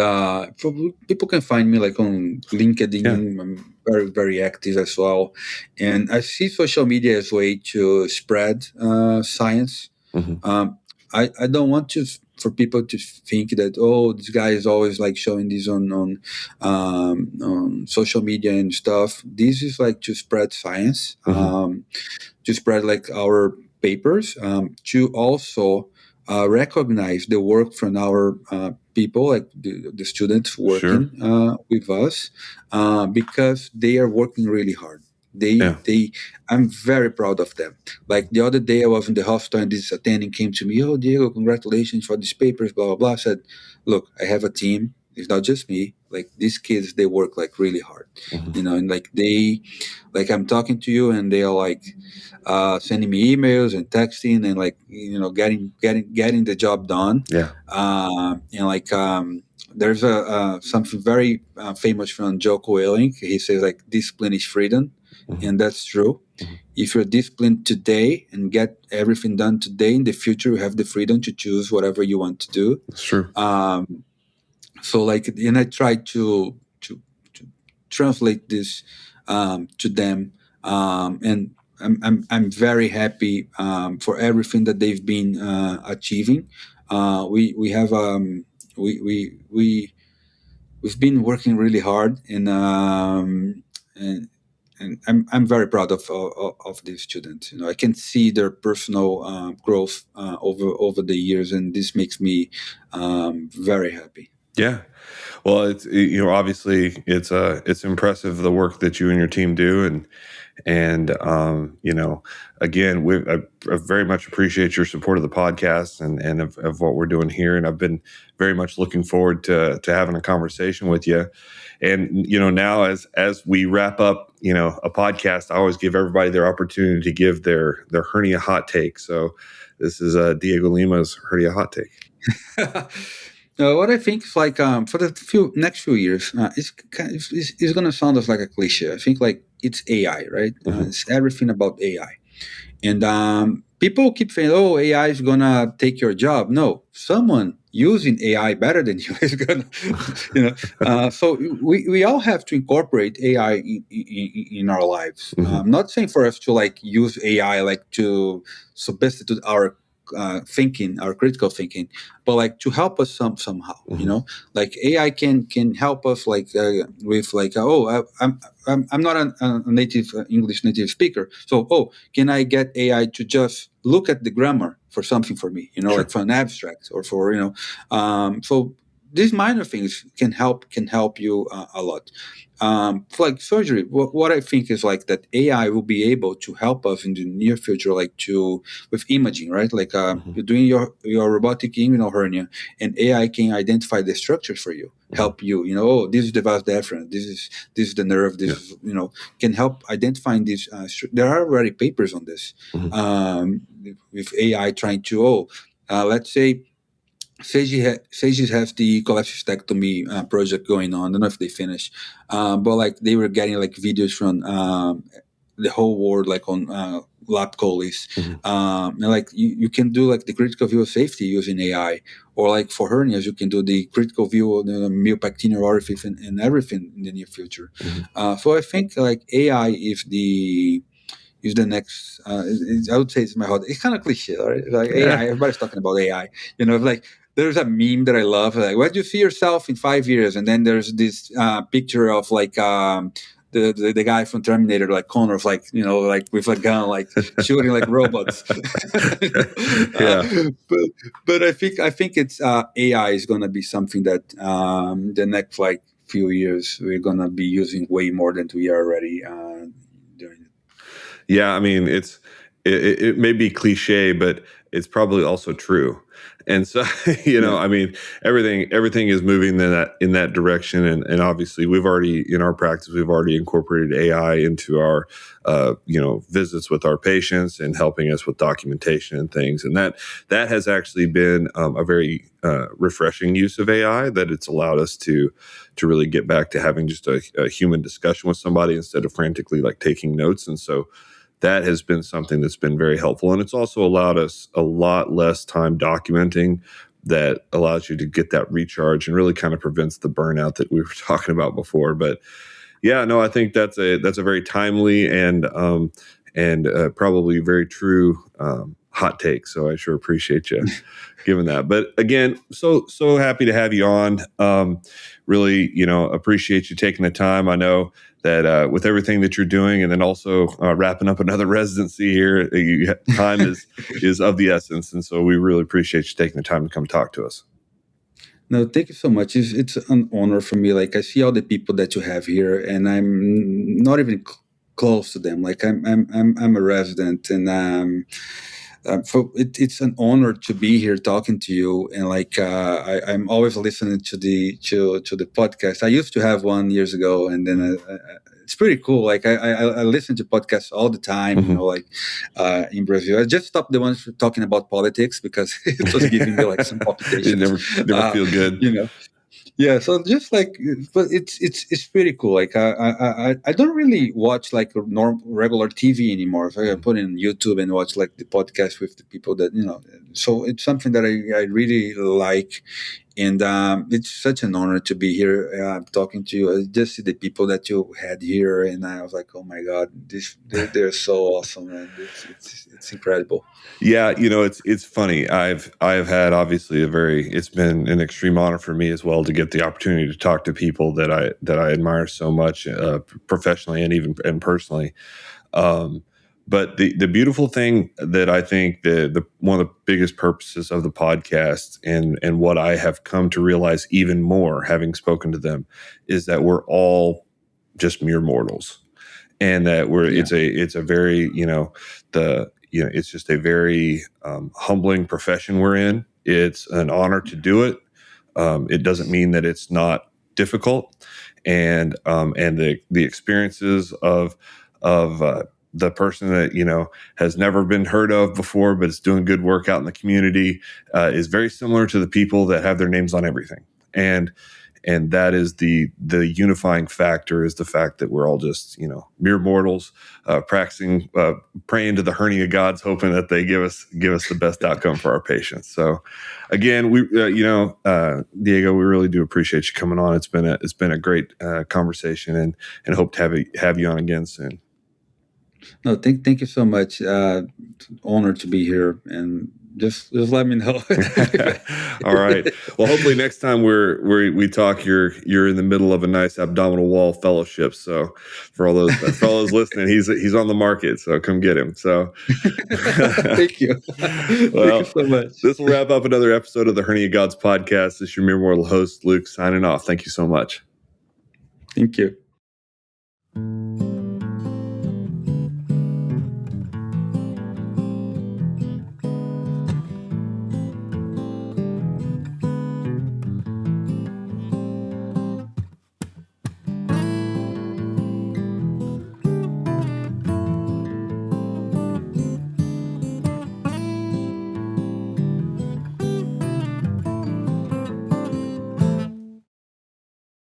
people can find me like on Yeah. LinkedIn. I'm very, very active as well. And I see social media as a way to spread science. Hmm. um, I don't want to for people to think that, oh, this guy is always like showing this on social media and stuff. This is like to spread science, Hmm. to spread like our papers, to also recognize the work from our people, like the students Sure. working with us, because they are working really hard. Yeah. They I'm very proud of them. Like the other day, I was in the hospital and this attending came to me, "Oh, Diego, congratulations for these papers, blah, blah, blah." I said, "Look, I have a team. It's not just me. Like these kids, they work like really hard, Hmm. and like like I'm talking to you and they are like sending me emails and texting and like, getting the job done. Yeah. And like, there's a something very famous from Joko Willing. He says like discipline is freedom, Hmm. and that's true. Hmm. If you're disciplined today and get everything done today, in the future you have the freedom to choose whatever you want to do. That's true. So like, and I try to translate this to them, and I'm very happy for everything that they've been achieving. We have we've been working really hard, and I'm very proud of these students. I can see their personal growth over the years, and this makes me very happy. Yeah. Well, it's obviously it's impressive the work that you and your team do, and again, I very much appreciate your support of the podcast and of what we're doing here, and I've been very much looking forward to having a conversation with you. And now as we wrap up a podcast, I always give everybody their opportunity to give their hernia hot take. So this is Diego Lima's hernia hot take. What I think is like, for the next few years, it's going to sound as like a cliche. I think like it's AI, right? Mhm. It's everything about AI. And people keep saying, "Oh, AI is gonna take your job." No, someone using AI better than you is gonna, you know. So we all have to incorporate AI in our lives. Mhm. I'm not saying for us to like use AI like to substitute our thinking, our critical thinking, but like to help us somehow. Mhm. Like AI can help us like with like, oh, I'm not a native English native speaker, so can I get AI to just look at the grammar for something for me, like Sure. for an abstract or for so these minor things can help you a lot. For like surgery, what I think is like that AI will be able to help us in the near future, like to with imaging, right? Like Mhm. you're doing your robotic inguinal hernia, and AI can identify the structures for you, Mhm. help you. Oh, this is the vas deferens, this is the nerve, this Yeah. is can help identifying these. There are already papers on this, Mhm. with AI trying to let's say Sages has the cholecystectomy project going on. I don't know if they finished, but like they were getting like videos from the whole world, like on lap colis, Mhm. and like you can do like the critical view of safety using AI, or like for hernias you can do the critical view of the myopectineal orifice and everything in the near future. Mhm. So I think like AI is the next. I would say it's my hot. It's kind of cliche, right? Like Yeah. AI. Everybody's talking about AI. Like there's a meme that I love. Like, where do you see yourself in 5 years? And then there's this picture of like the guy from Terminator, like Connor, like like with a gun, like shooting like robots. uh, Yeah. but I think it's AI is gonna be something that the next like few years we're gonna be using way more than we are already doing. Yeah, I mean, it may be cliche, but it's probably also true. And so, Yeah. I mean, everything is moving in that direction, and obviously, we've already in our practice we've already incorporated AI into our visits with our patients and helping us with documentation and things, and that has actually been a very refreshing use of AI, that it's allowed us to really get back to having just a human discussion with somebody instead of frantically like taking notes. And so that has been something that's been very helpful. And it's also allowed us a lot less time documenting that allows you to get that recharge and really kind of prevents the burnout that we were talking about before. But yeah, no, I think that's a very timely and probably very true hot take. So I sure appreciate you giving that. But again, so happy to have you on. Really, appreciate you taking the time. I know that with everything that you're doing, and then also wrapping up another residency here, time is of the essence, and so we really appreciate you taking the time to come talk to us. No, thank you so much. It's an honor for me. Like, I see all the people that you have here, and I'm not even close to them. Like, I'm a resident, and it's an honor to be here talking to you. And like, I'm always listening to the podcast. I used to have one years ago, and then it's pretty cool. Like, I listen to podcasts all the time. Mm-hmm. Like in Brazil, I just stopped the ones talking about politics because it was giving me like some palpitations. You never feel good, Yeah, so just like, but it's pretty cool. Like, I don't really watch like regular TV anymore. So I put in YouTube and watch like the podcast with the people that So it's something that I really like, and it's such an honor to be here talking to you. I just see the people that you had here, and I was like, oh my God, they're so awesome, and it's incredible. Yeah, it's funny. I've had obviously it's been an extreme honor for me as well to get the opportunity to talk to people that I admire so much, professionally and personally. But the beautiful thing that I think the one of the biggest purposes of the podcast and what I have come to realize even more having spoken to them is that we're all just mere mortals, and that it's a very it's just a very humbling profession we're in. It's an honor to do it. It doesn't mean that it's not difficult, and the experiences of the person that has never been heard of before, but is doing good work out in the community, is very similar to the people that have their names on everything. And that is the unifying factor, is the fact that we're all just mere mortals, practicing, praying to the hernia gods, hoping that they give us the best outcome for our patients. So again, we Diego, we really do appreciate you coming on. It's been a great conversation, and hope to have you on again soon. No, thank you so much. Honored to be here, and just let me know. All right. Well, hopefully next time we talk, you're in the middle of a nice abdominal wall fellowship. So for all those fellows listening, he's on the market. So come get him. So thank you. Well, thank you so much. This will wrap up another episode of the Hernia Gods Podcast. This is your mere mortal host, Luke, signing off. Thank you so much. Thank you.